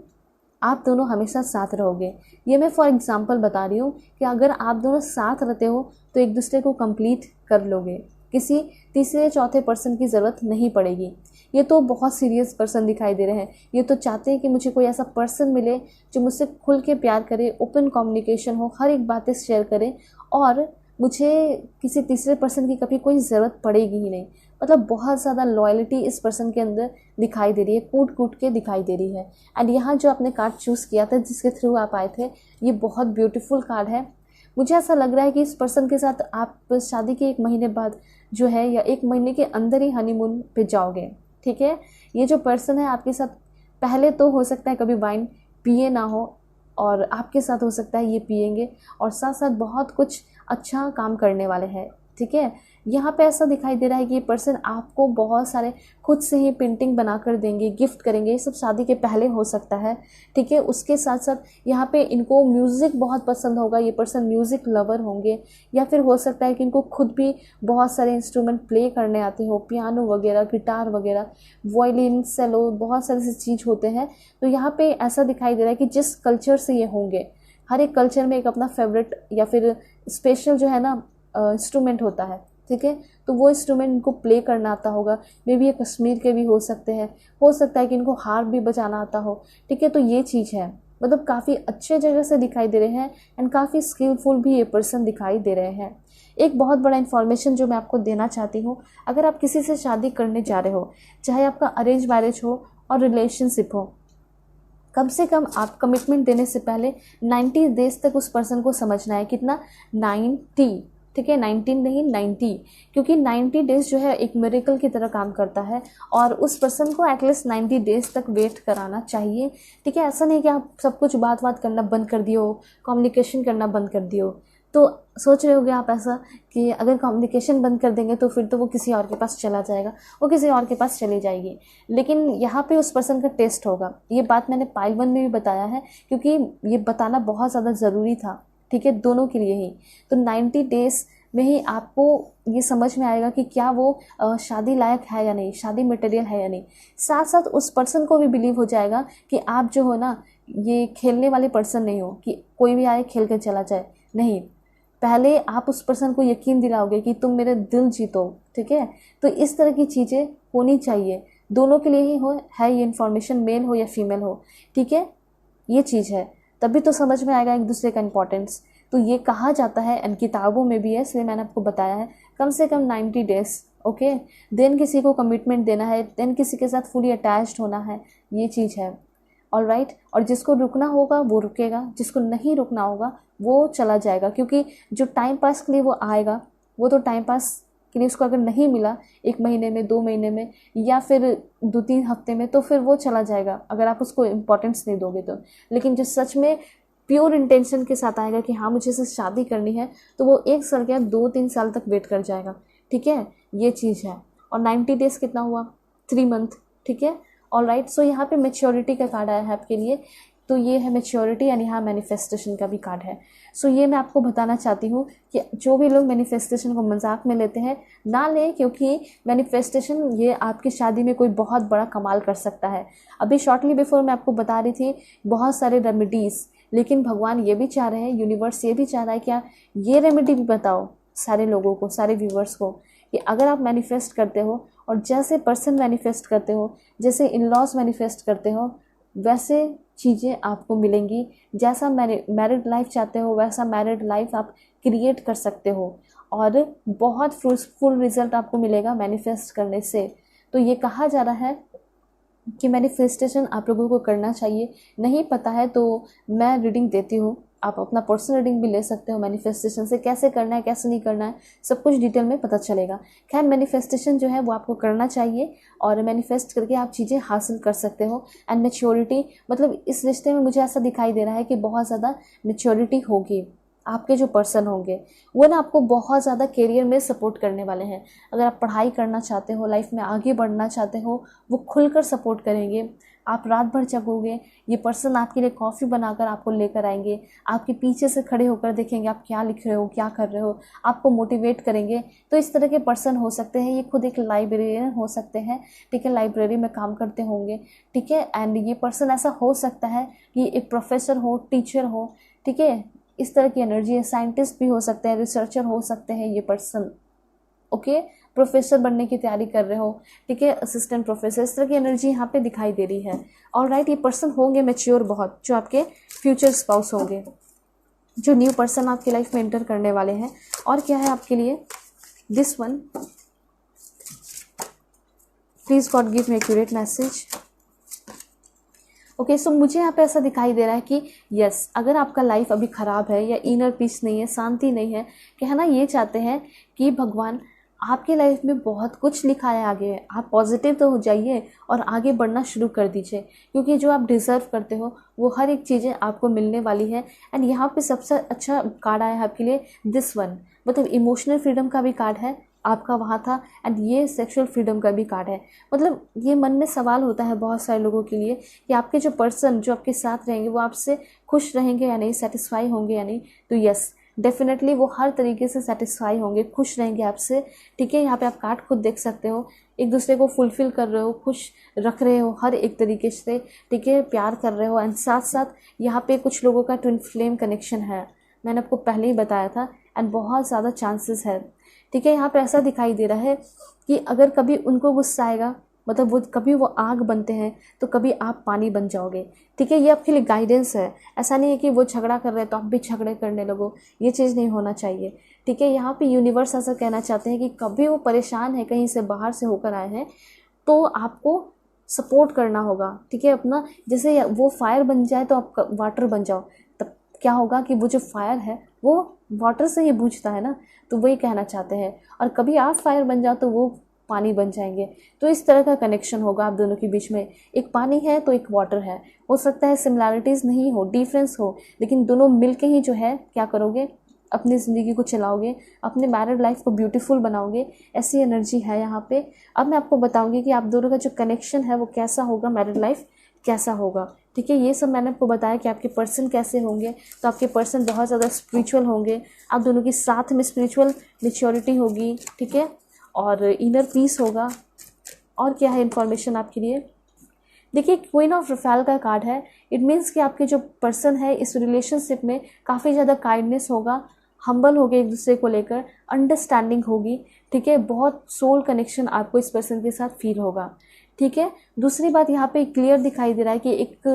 आप दोनों हमेशा साथ रहोगे। ये मैं फॉर एग्जांपल बता रही हूँ कि अगर आप दोनों साथ रहते हो तो एक दूसरे को कंप्लीट कर लोगे, किसी तीसरे चौथे पर्सन की ज़रूरत नहीं पड़ेगी। ये तो बहुत सीरियस पर्सन दिखाई दे रहे हैं। ये तो चाहते हैं कि मुझे कोई ऐसा पर्सन मिले जो मुझसे खुल के प्यार करे, ओपन कम्युनिकेशन हो, हर एक बातें शेयर करे और मुझे किसी तीसरे पर्सन की कभी कोई ज़रूरत पड़ेगी ही नहीं। मतलब बहुत ज़्यादा लॉयल्टी इस पर्सन के अंदर दिखाई दे रही है, कूट कूट के दिखाई दे रही है। एंड यहाँ जो आपने कार्ड चूज़ किया था जिसके थ्रू आप आए थे, ये बहुत ब्यूटीफुल कार्ड है। मुझे ऐसा लग रहा है कि इस पर्सन के साथ आप शादी के 1 महीने बाद जो है, या 1 महीने के अंदर ही हनीमून पे जाओगे। ठीक है, ये जो पर्सन है आपके साथ पहले तो हो सकता है कभी वाइन पिए ना हो, और आपके साथ हो सकता है ये पिएंगे, और साथ साथ बहुत कुछ अच्छा काम करने वाले हैं। ठीक है, यहाँ पे ऐसा दिखाई दे रहा है कि ये पर्सन आपको बहुत सारे खुद से ही पेंटिंग बना कर देंगे, गिफ्ट करेंगे। ये सब शादी के पहले हो सकता है। ठीक है, उसके साथ साथ यहाँ पे इनको म्यूज़िक बहुत पसंद होगा, ये पर्सन म्यूज़िक लवर होंगे, या फिर हो सकता है कि इनको खुद भी बहुत सारे इंस्ट्रूमेंट प्ले करने आते हो, पियानो वगैरह, गिटार वगैरह, वायलिन, सेलो, बहुत सारे ऐसे चीज़ होते हैं। तो यहाँ पे ऐसा दिखाई दे रहा है कि जिस कल्चर से ये होंगे, हर एक कल्चर में एक अपना फेवरेट या फिर स्पेशल जो है ना इंस्ट्रूमेंट होता है। ठीक है, तो वो इंस्ट्रूमेंट इनको प्ले करना आता होगा। मे बी ये कश्मीर के भी हो सकते हैं, हो सकता है कि इनको हार्प भी बजाना आता हो। ठीक है, तो ये चीज़ है, मतलब काफ़ी अच्छे जगह से दिखाई दे रहे हैं, एंड काफ़ी स्किलफुल भी ये पर्सन दिखाई दे रहे हैं। एक बहुत बड़ा इन्फॉर्मेशन जो मैं आपको देना चाहती हूँ, अगर आप किसी से शादी करने जा रहे हो, चाहे आपका अरेंज मैरिज हो और रिलेशनशिप हो, कम से कम आप कमिटमेंट देने से पहले 90 डेज तक उस पर्सन को समझना है। कितना? 90। ठीक है, 19 नहीं, 90, क्योंकि 90 डेज जो है एक मिरेकल की तरह काम करता है, और उस पर्सन को एटलीस्ट 90 डेज तक वेट कराना चाहिए। ठीक है, ऐसा नहीं कि आप सब कुछ बात करना बंद कर दियो, कम्युनिकेशन करना बंद कर दियो। तो सोच रहे होगे आप ऐसा कि अगर कम्युनिकेशन बंद कर देंगे तो फिर तो वो किसी और के पास चला जाएगा, वो किसी और के पास चली जाएगी। लेकिन यहाँ पे उस पर्सन का टेस्ट होगा। ये बात मैंने पाइल 1 में भी बताया है, क्योंकि ये बताना बहुत ज़्यादा ज़रूरी था। ठीक है, दोनों के लिए ही। तो 90 डेज में ही आपको ये समझ में आएगा कि क्या वो शादी लायक है या नहीं, शादी मटेरियल है या नहीं। साथ साथ उस पर्सन को भी बिलीव हो जाएगा कि आप जो हो ना, ये खेलने वाले पर्सन नहीं हो कि कोई भी आए खेल कर चला जाए। नहीं, पहले आप उस पर्सन को यकीन दिलाओगे कि तुम मेरे दिल जीतो। ठीक है, तो इस तरह की चीज़ें होनी चाहिए, दोनों के लिए ही हो, है ये इन्फॉर्मेशन मेल हो या फीमेल हो। ठीक है, ये चीज़ है, तभी तो समझ में आएगा एक दूसरे का इम्पोर्टेंस। तो ये कहा जाता है, इन किताबों में भी है, इसलिए मैंने आपको बताया है, कम से कम 90 डेज। ओके, देन किसी को कमिटमेंट देना है, देन किसी के साथ फुली अटैच्ड होना है, ये चीज़ है। ऑल राइट, और जिसको रुकना होगा वो रुकेगा, जिसको नहीं रुकना होगा वो चला जाएगा, क्योंकि जो टाइम पास के लिए वो आएगा, वो तो टाइम पास के लिए उसको अगर नहीं मिला 1 महीने में, 2 महीने में, या फिर 2-3 हफ्ते में, तो फिर वो चला जाएगा अगर आप उसको इम्पोर्टेंस नहीं दोगे तो। लेकिन जो सच में प्योर इंटेंशन के साथ आएगा कि हाँ मुझे इससे शादी करनी है, तो वो 1 साल क्या 2-3 साल तक वेट कर जाएगा। ठीक है, ये चीज़ है। और 90 डेज कितना हुआ? 3 मंथ। ठीक है, ऑल राइट। सो यहाँ पे मैच्योरिटी का कार्ड आया है आपके लिए, तो ये है मैच्योरिटी, यानी यहाँ मैनिफेस्टेशन का भी कार्ड है। सो ये मैं आपको बताना चाहती हूँ कि जो भी लोग मैनिफेस्टेशन को मजाक में लेते हैं, ना लें, क्योंकि मैनिफेस्टेशन ये आपकी शादी में कोई बहुत बड़ा कमाल कर सकता है। अभी शॉर्टली बिफोर मैं आपको बता रही थी बहुत सारे रेमेडीज़, लेकिन भगवान ये भी चाह रहे हैं, यूनिवर्स ये भी चाह रहा है कि ये रेमेडी भी बताओ सारे लोगों को, सारे व्यूवर्स को, कि अगर आप मैनिफेस्ट करते हो और जैसे पर्सन मैनिफेस्ट करते हो, जैसे इन लॉज मैनिफेस्ट करते हो, वैसे चीज़ें आपको मिलेंगी। जैसा मैरिड लाइफ चाहते हो वैसा मैरिड लाइफ आप क्रिएट कर सकते हो, और बहुत फ्रूटफुल रिजल्ट आपको मिलेगा मैनिफेस्ट करने से। तो ये कहा जा रहा है कि मैनिफेस्टेशन आप लोगों को करना चाहिए। नहीं पता है तो मैं रीडिंग देती हूँ, आप अपना पर्सनल रीडिंग भी ले सकते हो। मैनिफेस्टेशन से कैसे करना है, कैसे नहीं करना है, सब कुछ डिटेल में पता चलेगा। खैर, मैनिफेस्टेशन जो है वो आपको करना चाहिए, और मैनिफेस्ट करके आप चीज़ें हासिल कर सकते हो। एंड मैच्योरिटी, मतलब इस रिश्ते में मुझे ऐसा दिखाई दे रहा है कि बहुत ज़्यादा मैच्योरिटी होगी। आपके जो पर्सन होंगे वो ना आपको बहुत ज़्यादा करियर में सपोर्ट करने वाले हैं। अगर आप पढ़ाई करना चाहते हो, लाइफ में आगे बढ़ना चाहते हो, वो खुलकर सपोर्ट करेंगे। आप रात भर जगोगे, ये पर्सन आपके लिए कॉफ़ी बनाकर आपको लेकर आएंगे, आपके पीछे से खड़े होकर देखेंगे आप क्या लिख रहे हो, क्या कर रहे हो, आपको मोटिवेट करेंगे। तो इस तरह के पर्सन हो सकते हैं। ये खुद एक लाइब्रेरियन हो सकते हैं। ठीक है, लाइब्रेरी में काम करते होंगे। ठीक है, एंड ये पर्सन ऐसा हो सकता है कि एक प्रोफेसर हो, टीचर हो। ठीक है, इस तरह की एनर्जी है। साइंटिस्ट भी हो सकते हैं, रिसर्चर हो सकते हैं ये पर्सन। ओके, प्रोफेसर बनने की तैयारी कर रहे हो, ठीक है, असिस्टेंट प्रोफेसर, इस तरह की एनर्जी यहाँ पे दिखाई दे रही है। ऑल राइट, ये पर्सन होंगे मैच्योर बहुत, जो आपके फ्यूचर स्पाउस होंगे। जो न्यू पर्सन आपकी लाइफ में एंटर करने वाले हैं। और क्या है आपके लिए this one, please God give me accurate message. Okay, so मुझे यहाँ पे ऐसा दिखाई दे रहा है कि यस, अगर आपका लाइफ अभी ख़राब है या इनर पीस नहीं है, शांति नहीं है, कहना ये चाहते हैं कि भगवान आपके लाइफ में बहुत कुछ लिखा है आगे। आप पॉजिटिव तो हो जाइए और आगे बढ़ना शुरू कर दीजिए, क्योंकि जो आप डिज़र्व करते हो वो हर एक चीज़ें आपको मिलने वाली है। एंड यहाँ पे सबसे अच्छा कार्ड आया है आपके लिए दिस वन, मतलब इमोशनल फ्रीडम का भी कार्ड है आपका वहाँ था, एंड ये सेक्सुअल फ्रीडम का भी कार्ड है। मतलब ये मन में सवाल होता है बहुत सारे लोगों के लिए कि आपके जो पर्सन जो आपके साथ रहेंगे वो आपसे खुश रहेंगे या नहीं, सेटिस्फाई होंगे या नहीं। तो यस, डेफिनेटली वो हर तरीके से सेटिस्फाई होंगे, खुश रहेंगे आपसे। ठीक है, यहाँ पे आप कार्ड खुद देख सकते हो, एक दूसरे को फुलफिल कर रहे हो, खुश रख रहे हो हर एक तरीके से। ठीक है, प्यार कर रहे हो। एंड साथ साथ यहाँ पे कुछ लोगों का ट्विन फ्लेम कनेक्शन है, मैंने आपको पहले ही बताया था, एंड बहुत ज़्यादा चांसेस है। ठीक है, यहाँ पे ऐसा दिखाई दे रहा है कि अगर कभी उनको गुस्सा आएगा, मतलब वो कभी वो आग बनते हैं तो कभी आप पानी बन जाओगे। ठीक है, ये आपके लिए गाइडेंस है। ऐसा नहीं है कि वो झगड़ा कर रहे हैं तो आप भी झगड़े करने लगो, ये चीज़ नहीं होना चाहिए। ठीक है, यहाँ पे यूनिवर्स ऐसा कहना चाहते हैं कि कभी वो परेशान है, कहीं से बाहर से होकर आए हैं, तो आपको सपोर्ट करना होगा। ठीक है, अपना जैसे वो फायर बन जाए तो आप वाटर बन जाओ, तब क्या होगा कि वो जो फायर है वो वाटर से ही बुझता है ना, तो वही कहना चाहते हैं। और कभी आप फायर बन जाओ तो वो पानी बन जाएंगे। तो इस तरह का कनेक्शन होगा आप दोनों के बीच में, एक पानी है तो एक वाटर है। हो सकता है सिमिलैरिटीज़ नहीं हो, डिफरेंस हो, लेकिन दोनों मिलके ही जो है क्या करोगे, अपनी ज़िंदगी को चलाओगे, अपने मैरिड लाइफ को ब्यूटीफुल बनाओगे। ऐसी एनर्जी है यहाँ पे। अब मैं आपको बताऊंगी कि आप दोनों का जो कनेक्शन है वो कैसा होगा, मैरिड लाइफ कैसा होगा। ठीक है, ये सब मैंने आपको बताया कि आपके पर्सन कैसे होंगे। तो आपके पर्सन बहुत ज़्यादा स्पिरिचुअल होंगे, आप दोनों की साथ में स्पिरिचुअल मैच्योरिटी होगी। ठीक है, और इनर पीस होगा। और क्या है इन्फॉर्मेशन आपके लिए, देखिए क्वीन ऑफ रफेल का कार्ड है। इट मीन्स कि आपके जो पर्सन है इस रिलेशनशिप में काफ़ी ज़्यादा काइंडनेस होगा, हम्बल होगे एक दूसरे को लेकर, अंडरस्टैंडिंग होगी। ठीक है, बहुत सोल कनेक्शन आपको इस पर्सन के साथ फील होगा। ठीक है, दूसरी बात यहाँ पे क्लियर दिखाई दे रहा है कि एक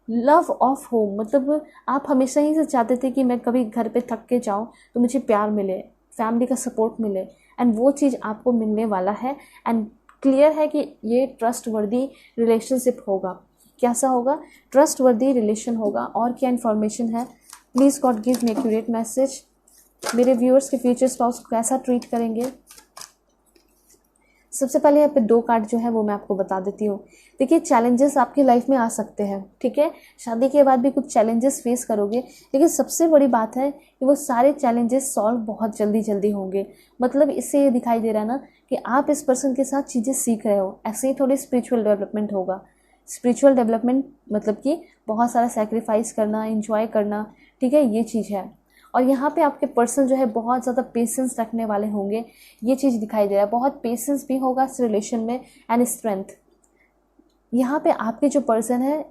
लव ऑफ होम, मतलब आप हमेशा ही से चाहते थे कि मैं कभी घर पे थक के जाऊँ तो मुझे प्यार मिले, फैमिली का सपोर्ट मिले, एंड वो चीज़ आपको मिलने वाला है। एंड क्लियर है कि ये ट्रस्ट वर्दी रिलेशनशिप होगा। कैसा होगा, ट्रस्ट वर्दी रिलेशन होगा। और क्या इन्फॉर्मेशन है, please God give me accurate message. मेरे व्यूअर्स के फ्यूचर स्पाउस को कैसा ट्रीट करेंगे। सबसे पहले यहाँ पे 2 कार्ड जो है वो मैं आपको बता देती हूँ। देखिए, चैलेंजेस आपकी लाइफ में आ सकते हैं। ठीक है, शादी के बाद भी कुछ चैलेंजेस फेस करोगे, लेकिन सबसे बड़ी बात है कि वो सारे चैलेंजेस सॉल्व बहुत जल्दी जल्दी होंगे। मतलब इससे ये दिखाई दे रहा है ना कि आप इस पर्सन के साथ चीज़ें सीख रहे हो। ऐसे ही थोड़ी स्पिरिचुअल डेवलपमेंट होगा। स्पिरिचुअल डेवलपमेंट मतलब कि बहुत सारा सेक्रीफाइस करना, इंजॉय करना। ठीक है, ये चीज़ है। और यहाँ पे आपके पर्सन जो है बहुत ज़्यादा पेशेंस रखने वाले होंगे, ये चीज़ दिखाई दे रहा है। बहुत पेशेंस भी होगा इस रिलेशन में, एंड स्ट्रेंथ। यहाँ पे आपके जो पर्सन है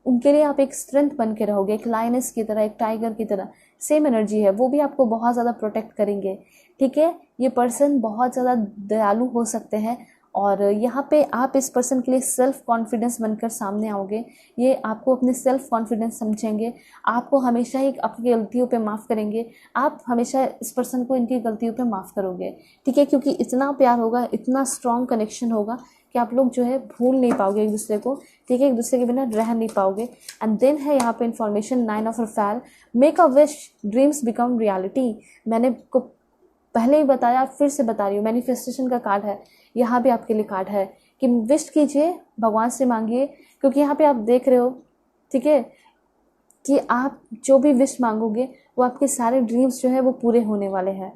उनके लिए आप एक स्ट्रेंथ बन के रहोगे, एक लायनेस की तरह, एक टाइगर की तरह। सेम एनर्जी है, वो भी आपको बहुत ज़्यादा प्रोटेक्ट करेंगे। ठीक है, ये पर्सन बहुत ज़्यादा दयालु हो सकते हैं, और यहाँ पे आप इस पर्सन के लिए सेल्फ कॉन्फिडेंस बनकर सामने आओगे। ये आपको अपने सेल्फ कॉन्फिडेंस समझेंगे, आपको हमेशा ही आपकी गलतियों पे माफ़ करेंगे। आप हमेशा इस पर्सन को इनकी गलतियों पे माफ़ करोगे। ठीक है, क्योंकि इतना प्यार होगा, इतना स्ट्रॉन्ग कनेक्शन होगा कि आप लोग जो है भूल नहीं पाओगे एक दूसरे को। ठीक है, एक दूसरे के बिना रह नहीं पाओगे। एंड देन है यहाँ पे information 9 of Raphael, make a wish dreams become reality. मैंने को पहले ही बताया, फिर से बता रही हूँ, मैनिफेस्टेशन का कार्ड है। यहाँ भी आपके लिए कार्ड है कि विश कीजिए, भगवान से मांगिए, क्योंकि यहाँ पे आप देख रहे हो, ठीक है, कि आप जो भी विश मांगोगे वो आपके सारे ड्रीम्स जो है वो पूरे होने वाले हैं।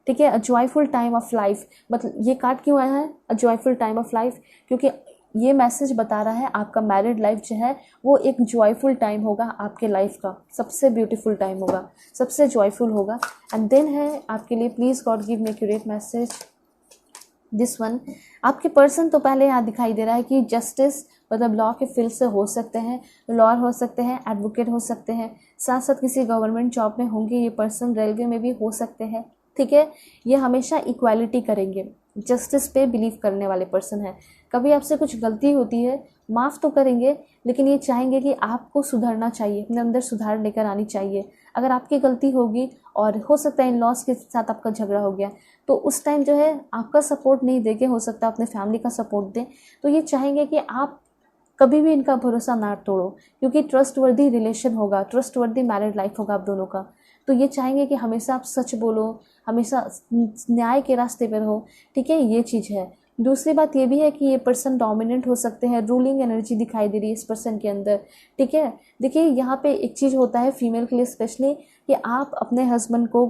ठीक है, अ जॉयफुल टाइम ऑफ लाइफ, मतलब ये कार्ड क्यों आया है अ जॉयफुल टाइम ऑफ लाइफ, क्योंकि ये मैसेज बता रहा है आपका मैरिड लाइफ जो है वो एक जॉयफुल टाइम होगा, आपके लाइफ का सबसे ब्यूटीफुल टाइम होगा, सबसे जॉयफुल होगा। एंड देन है आपके लिए, please God give me accurate message this one. आपके पर्सन तो पहले यहाँ दिखाई दे रहा है कि जस्टिस, मतलब लॉ के फील्ड से हो सकते हैं, लॉयर हो सकते हैं, एडवोकेट हो सकते हैं, साथ साथ किसी गवर्नमेंट जॉब में होंगे ये पर्सन, रेलवे में भी हो सकते हैं। ठीक है, ये हमेशा इक्वालिटी करेंगे, जस्टिस पे बिलीव करने वाले पर्सन है। कभी आपसे कुछ गलती होती है, माफ़ तो करेंगे, लेकिन ये चाहेंगे कि आपको सुधरना चाहिए, अपने अंदर सुधार लेकर आनी चाहिए, अगर आपकी गलती होगी और हो सकता है इन लॉस के साथ आपका झगड़ा हो गया, तो उस टाइम जो है आपका सपोर्ट नहीं देके हो सकता है अपने फैमिली का सपोर्ट दें। तो ये चाहेंगे कि आप कभी भी इनका भरोसा ना तोड़ो, क्योंकि ट्रस्टवर्दी रिलेशन होगा, ट्रस्टवर्दी मैरिड लाइफ होगा आप दोनों का। तो ये चाहेंगे कि हमेशा आप सच बोलो, हमेशा न्याय के रास्ते पर हो, ठीक है, ये चीज़ है। दूसरी बात ये भी है कि ये पर्सन डोमिनेंट हो सकते हैं, रूलिंग एनर्जी दिखाई दे रही है इस पर्सन के अंदर, ठीक है। देखिए यहाँ पे एक चीज़ होता है फीमेल के लिए स्पेशली, कि आप अपने हस्बैंड को,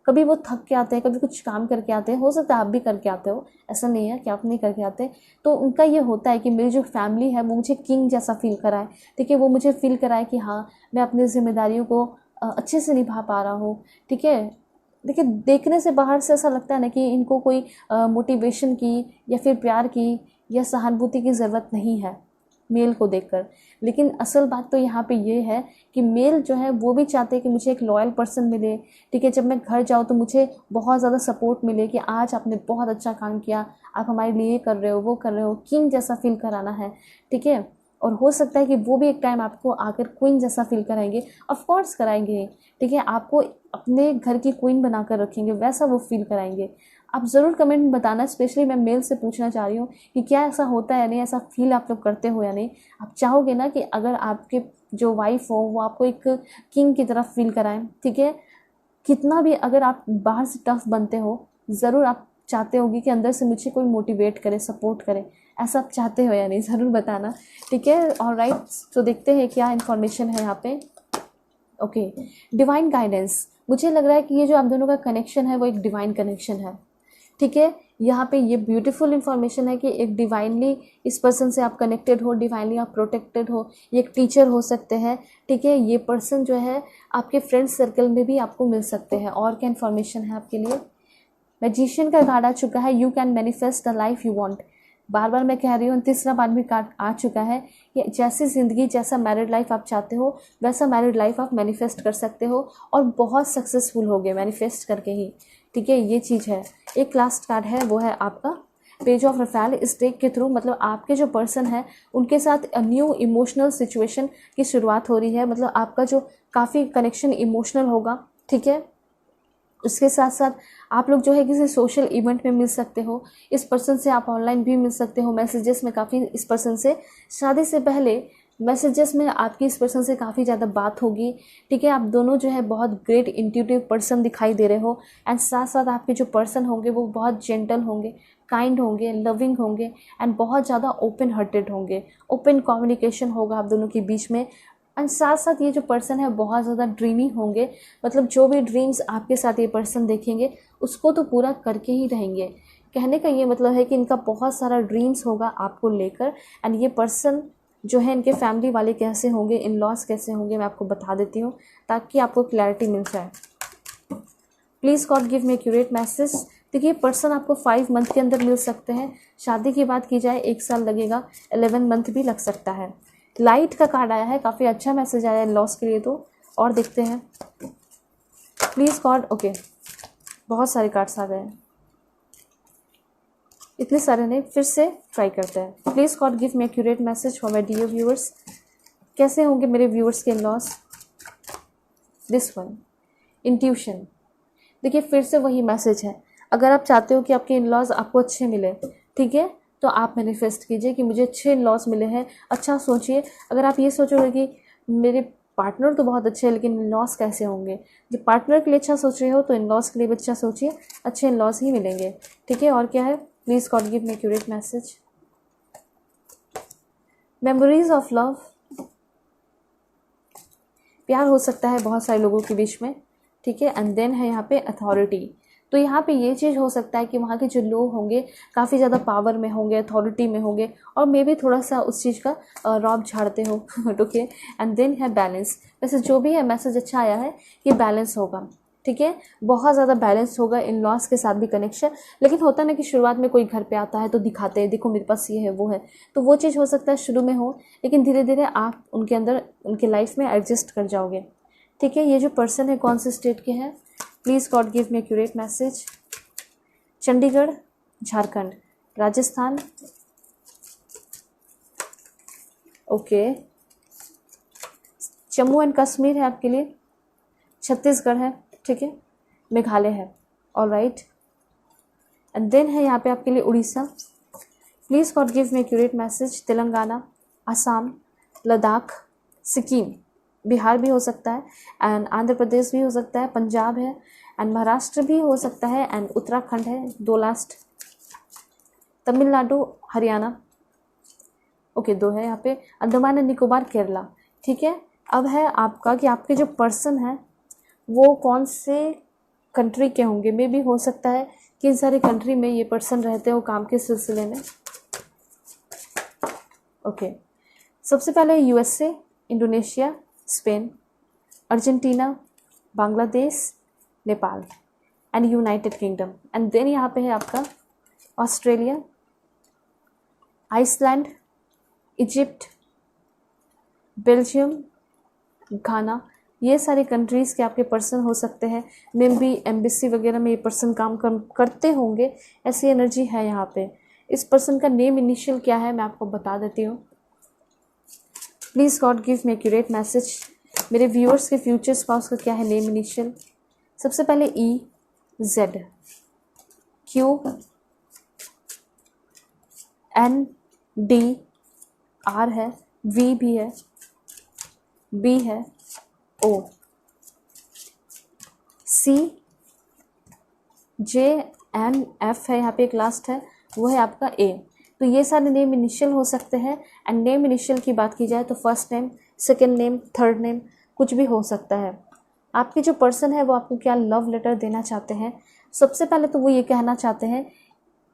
कभी वो थक के आते हैं, कभी कुछ काम करके आते हैं, हो सकता है आप भी करके आते हो, ऐसा नहीं है कि आप नहीं करके आते, तो उनका ये होता है कि मेरी जो फैमिली है वो मुझे किंग जैसा फील कराए, ठीक है, वो मुझे फील कराए कि हाँ मैं अपनी जिम्मेदारियों को अच्छे से निभा पा रहा हूँ, ठीक है। देखिए देखने से बाहर से ऐसा लगता है ना कि इनको कोई मोटिवेशन की या फिर प्यार की या सहानुभूति की ज़रूरत नहीं है मेल को देखकर, लेकिन असल बात तो यहाँ पे ये है कि मेल जो है वो भी चाहते हैं कि मुझे एक लॉयल पर्सन मिले, ठीक है, जब मैं घर जाऊँ तो मुझे बहुत ज़्यादा सपोर्ट मिले कि आज आपने बहुत अच्छा काम किया, आप हमारे लिए कर रहे हो, वो कर रहे हो, किंग जैसा फील कराना है, ठीक है। और हो सकता है कि वो भी एक टाइम आपको आकर क्वीन जैसा फील कराएंगे, ऑफ कोर्स कराएंगे, ठीक है, आपको अपने घर की क्वीन बनाकर रखेंगे, वैसा वो फील कराएंगे। आप ज़रूर कमेंट में बताना, स्पेशली मैं मेल से पूछना चाह रही हूँ कि क्या ऐसा होता है या नहीं, ऐसा फील आप लोग करते हो या नहीं। आप चाहोगे ना कि अगर आपके जो वाइफ हो वो आपको एक किंग की तरफ फील कराएं, ठीक है, कितना भी अगर आप बाहर से टफ बनते हो, ज़रूर आप चाहते होगी कि अंदर से मुझे कोई मोटिवेट करे, सपोर्ट करे, ऐसा आप चाहते हो या नहीं, ज़रूर बताना, ठीक है। और राइट, तो देखते हैं क्या इन्फॉर्मेशन है यहाँ पे। ओके, डिवाइन गाइडेंस, मुझे लग रहा है कि ये जो आप दोनों का कनेक्शन है वो एक डिवाइन कनेक्शन है, ठीक है। यहाँ पे ये ब्यूटीफुल इन्फॉर्मेशन है कि एक डिवाइनली इस पर्सन से आप कनेक्टेड हो, डिवाइनली आप प्रोटेक्टेड हो, ये एक टीचर हो सकते हैं, ठीक है। ये पर्सन जो है आपके फ्रेंड सर्कल में भी आपको मिल सकते हैं। और क्या इन्फॉर्मेशन है आपके लिए, मैजिशियन का कार्ड आ चुका है, you can manifest the life you want. बार बार मैं कह रही हूँ, तीसरा बार भी कार्ड आ चुका है कि जैसी ज़िंदगी, जैसा मैरिड लाइफ आप चाहते हो वैसा मैरिड लाइफ आप मैनिफेस्ट कर सकते हो और बहुत सक्सेसफुल होगे मैनिफेस्ट करके ही, ठीक है, ये चीज़ है। एक लास्ट कार्ड है, वो है आपका पेज ऑफ रफेल। इस डेक के थ्रू मतलब आपके जो पर्सन है उनके साथ न्यू इमोशनल सिचुएशन की शुरुआत हो रही है, मतलब आपका जो काफ़ी कनेक्शन इमोशनल होगा, ठीक है। उसके साथ साथ आप लोग जो है किसी सोशल इवेंट में मिल सकते हो, इस पर्सन से आप ऑनलाइन भी मिल सकते हो, मैसेजेस में काफ़ी इस पर्सन से, शादी से पहले मैसेजेस में आपकी इस पर्सन से काफ़ी ज़्यादा बात होगी, ठीक है। आप दोनों जो है बहुत ग्रेट इंट्यूटिव पर्सन दिखाई दे रहे हो, एंड साथ साथ आपके जो पर्सन होंगे वो बहुत जेंटल होंगे, काइंड होंगे, लविंग होंगे, एंड बहुत ज़्यादा ओपन हार्टेड होंगे, ओपन कम्युनिकेशन होगा आप दोनों के बीच में। एंड साथ साथ ये जो पर्सन है बहुत ज़्यादा ड्रीमी होंगे, मतलब जो भी ड्रीम्स आपके साथ ये पर्सन देखेंगे उसको तो पूरा करके ही रहेंगे। कहने का ये मतलब है कि इनका बहुत सारा ड्रीम्स होगा आपको लेकर। एंड ये पर्सन जो है, इनके फैमिली वाले कैसे होंगे, इन लॉस कैसे होंगे, मैं आपको बता देती हूँ ताकि आपको क्लैरिटी मिल जाए। Please God give me accurate message. देखिए पर्सन आपको 5 मंथ के अंदर मिल सकते हैं, शादी की बात की जाए 1 साल लगेगा, 11 मंथ भी लग सकता है। लाइट का कार्ड आया है, काफ़ी अच्छा मैसेज आया है लॉस के लिए, तो और देखते हैं प्लीज़ गॉड। ओके, बहुत सारे कार्ड्स आ गए हैं, इतने सारे नहीं, फिर से ट्राई करते हैं। Please God give me accurate message for my dear viewers. कैसे होंगे मेरे व्यूअर्स के लॉस? This one, intuition. देखिए फिर से वही मैसेज है, अगर आप चाहते हो कि आपके इन लॉज आपको अच्छे मिले, ठीक है, तो आप मैनिफेस्ट कीजिए कि मुझे अच्छे इन लॉस मिले हैं। अच्छा सोचिए, अगर आप ये सोचोगे कि मेरे पार्टनर तो बहुत अच्छे हैं लेकिन इन लॉस कैसे होंगे, जो पार्टनर के लिए अच्छा सोच रहे हो तो इन लॉस के लिए भी अच्छा सोचिए, अच्छे इन लॉस ही मिलेंगे, ठीक है। और क्या है, please God give me accurate message. Memories of love, प्यार हो सकता है बहुत सारे लोगों के बीच में, ठीक है। एंड देन है यहाँ पे अथॉरिटी, तो यहाँ पे ये चीज़ हो सकता है कि वहाँ के जो लोग होंगे काफ़ी ज़्यादा पावर में होंगे, अथॉरिटी में होंगे, और मे भी थोड़ा सा उस चीज़ का रौब झाड़ते हो, ओके। एंड देन है बैलेंस। वैसे जो भी है मैसेज अच्छा आया है कि बैलेंस होगा, ठीक है, बहुत ज़्यादा बैलेंस होगा इन लॉस के साथ भी कनेक्शन। लेकिन होता ना कि शुरुआत में कोई घर पे आता है तो दिखाते हैं, देखो मेरे पास ये है वो है, तो वो चीज़ हो सकता है शुरू में हो, लेकिन धीरे धीरे आप उनके अंदर उनके लाइफ में एडजस्ट कर जाओगे, ठीक है। ये जो पर्सन है कौन से स्टेट के हैं? Please God give me accurate message. Chandigarh, Jharkhand, Rajasthan, okay, Jammu and Kashmir है आपके लिए, छत्तीसगढ़ है, ठीक है, मेघालय है, ऑलराइट। एंड देन है यहाँ पे आपके लिए Orissa, please God give me accurate message, Telangana, Assam, Ladakh, Sikkim, Bihar भी हो सकता है, एंड आंध्र प्रदेश भी हो सकता है, पंजाब है, एंड महाराष्ट्र भी हो सकता है, एंड उत्तराखंड है, 2 लास्ट, तमिलनाडु, हरियाणा, ओके 2 है यहाँ पे, अंडमान एंड निकोबार, केरला, ठीक है। अब है आपका कि आपके जो पर्सन है वो कौन से कंट्री के होंगे। मे भी हो सकता है कि इन सारी कंट्री में ये पर्सन रहते हो काम के सिलसिले में। ओके, सबसे पहले USA, Indonesia, Spain, Argentina, Bangladesh, Nepal and United Kingdom. And then यहाँ पे है आपका Australia, Iceland, Egypt, Belgium, Ghana. ये सारे कंट्रीज़ के आपके पर्सन हो सकते हैं। मे भी एम्बेसी वगैरह में ये पर्सन काम करते होंगे, ऐसी एनर्जी है यहाँ पे। इस पर्सन का नेम इनिशियल क्या है मैं आपको बता देती हूँ। Please God give me accurate message, मेरे व्यूअर्स के फ्यूचर स्पाउस का क्या है नेम इनिशियल। सबसे पहले E, Z, Q, N, D, R है, वी भी है, बी है, ओ, सी, जे, एन, एफ है, यहाँ पे एक लास्ट है, वो है आपका ए। तो ये सारे नेम इनिशियल हो सकते हैं। एंड नेम इनिशियल की बात की जाए तो first name, second name, third name कुछ भी हो सकता है। आपके जो पर्सन है वो आपको क्या लव लेटर देना चाहते हैं। सबसे पहले तो वो ये कहना चाहते हैं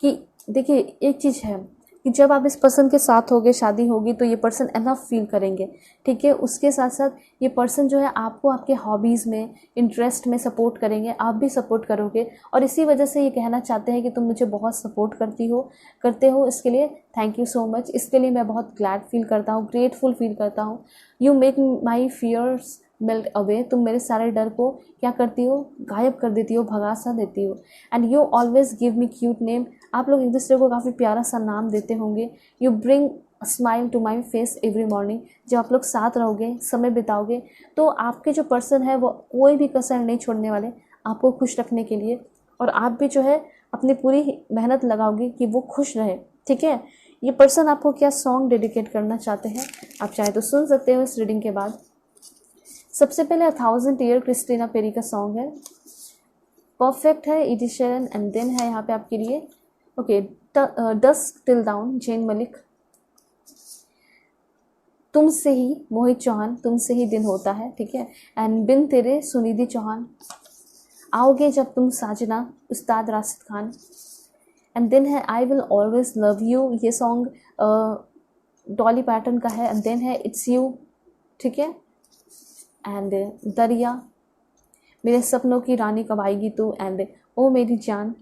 कि देखिए एक चीज़ है कि जब आप इस पर्सन के साथ होगे, शादी होगी, तो ये पर्सन एनफ फील करेंगे, ठीक है। उसके साथ साथ ये पर्सन जो है आपको आपके हॉबीज़ में, इंटरेस्ट में सपोर्ट करेंगे, आप भी सपोर्ट करोगे, और इसी वजह से ये कहना चाहते हैं कि तुम मुझे बहुत सपोर्ट करते हो, इसके लिए थैंक यू सो मच। इसके लिए मैं बहुत ग्लैड फील करता हूँ, ग्रेटफुल फील करता हूँ। You make my fears melt away, तुम मेरे सारे डर को क्या करती हो, गायब कर देती हो, भगा सा देती हो। And you always give me cute name, आप लोग एक दूसरे को काफ़ी प्यारा सा नाम देते होंगे। You bring smile to my face every morning, जब आप लोग साथ रहोगे, समय बिताओगे, तो आपके जो पर्सन है वो कोई भी कसर नहीं छोड़ने वाले आपको खुश रखने के लिए, और आप भी जो है अपनी पूरी मेहनत लगाओगे कि वो खुश रहे, ठीक है। ये पर्सन आपको क्या सॉन्ग डेडिकेट करना चाहते हैं आप चाहे तो सुन सकते हो इस रीडिंग के बाद। सबसे पहले 1000 ईयर क्रिस्टीना पेरी का सॉन्ग है, परफेक्ट है, एडिशन। एंड देन है यहाँ पे आपके लिए okay dusk till dawn, Zayn Malik, तुमसे ही मोहित चौहान, तुमसे ही दिन होता है, ठीक है। एंड बिन तेरे, सुनिधि चौहान, आओगे जब तुम साजना, उस्ताद राशिद खान। एंड देन है I will always love you, ये सॉन्ग डॉली पैटर्न का है। एंड देन है इट्स यू, ठीक है। एंड दरिया, मेरे सपनों की रानी कब आएगी तू, एंड ओ मेरी जान,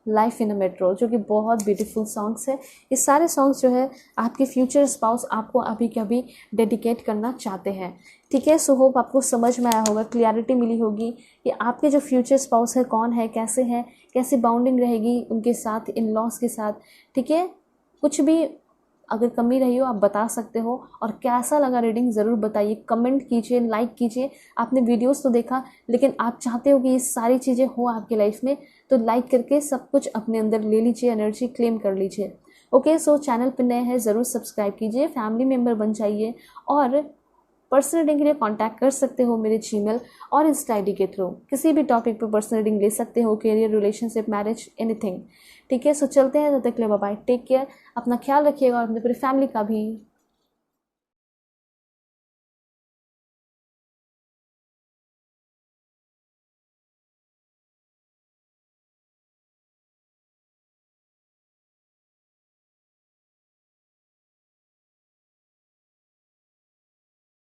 लाइफ इन अ मेट्रो, जो कि बहुत ब्यूटीफुल सॉन्ग्स है। ये सारे सॉन्ग्स जो है आपके फ्यूचर स्पाउस आपको अभी कभी डेडिकेट करना चाहते हैं, ठीक है। सो होप आपको समझ में आया होगा, क्लियरिटी मिली होगी कि आपके जो फ्यूचर स्पाउस है कौन है, कैसे हैं, कैसी बाउंडिंग रहेगी उनके साथ, इन लॉस के साथ, ठीक है। कुछ भी अगर कमी रही हो आप बता सकते हो, और कैसा लगा रीडिंग ज़रूर बताइए, कमेंट कीजिए, लाइक कीजिए। आपने वीडियोस तो देखा, लेकिन आप चाहते हो कि ये सारी चीज़ें हो आपकी लाइफ में, तो लाइक करके सब कुछ अपने अंदर ले लीजिए, एनर्जी क्लेम कर लीजिए। ओके, सो चैनल पर नए हैं ज़रूर सब्सक्राइब कीजिए, फैमिली मेम्बर बन जाइए, और पर्सनल रीडिंग के लिए कांटेक्ट कर सकते हो मेरे जीमेल और इंस्टा आईडी के थ्रू। किसी भी टॉपिक पर पर्सनल रीडिंग ले सकते हो, करियर, रिलेशनशिप, मैरिज, एनीथिंग, ठीक है। सो चलते हैं, तब तक के लिए बाय बाय, टेक केयर, अपना ख्याल रखिएगा और अपनी पूरी फैमिली का भी।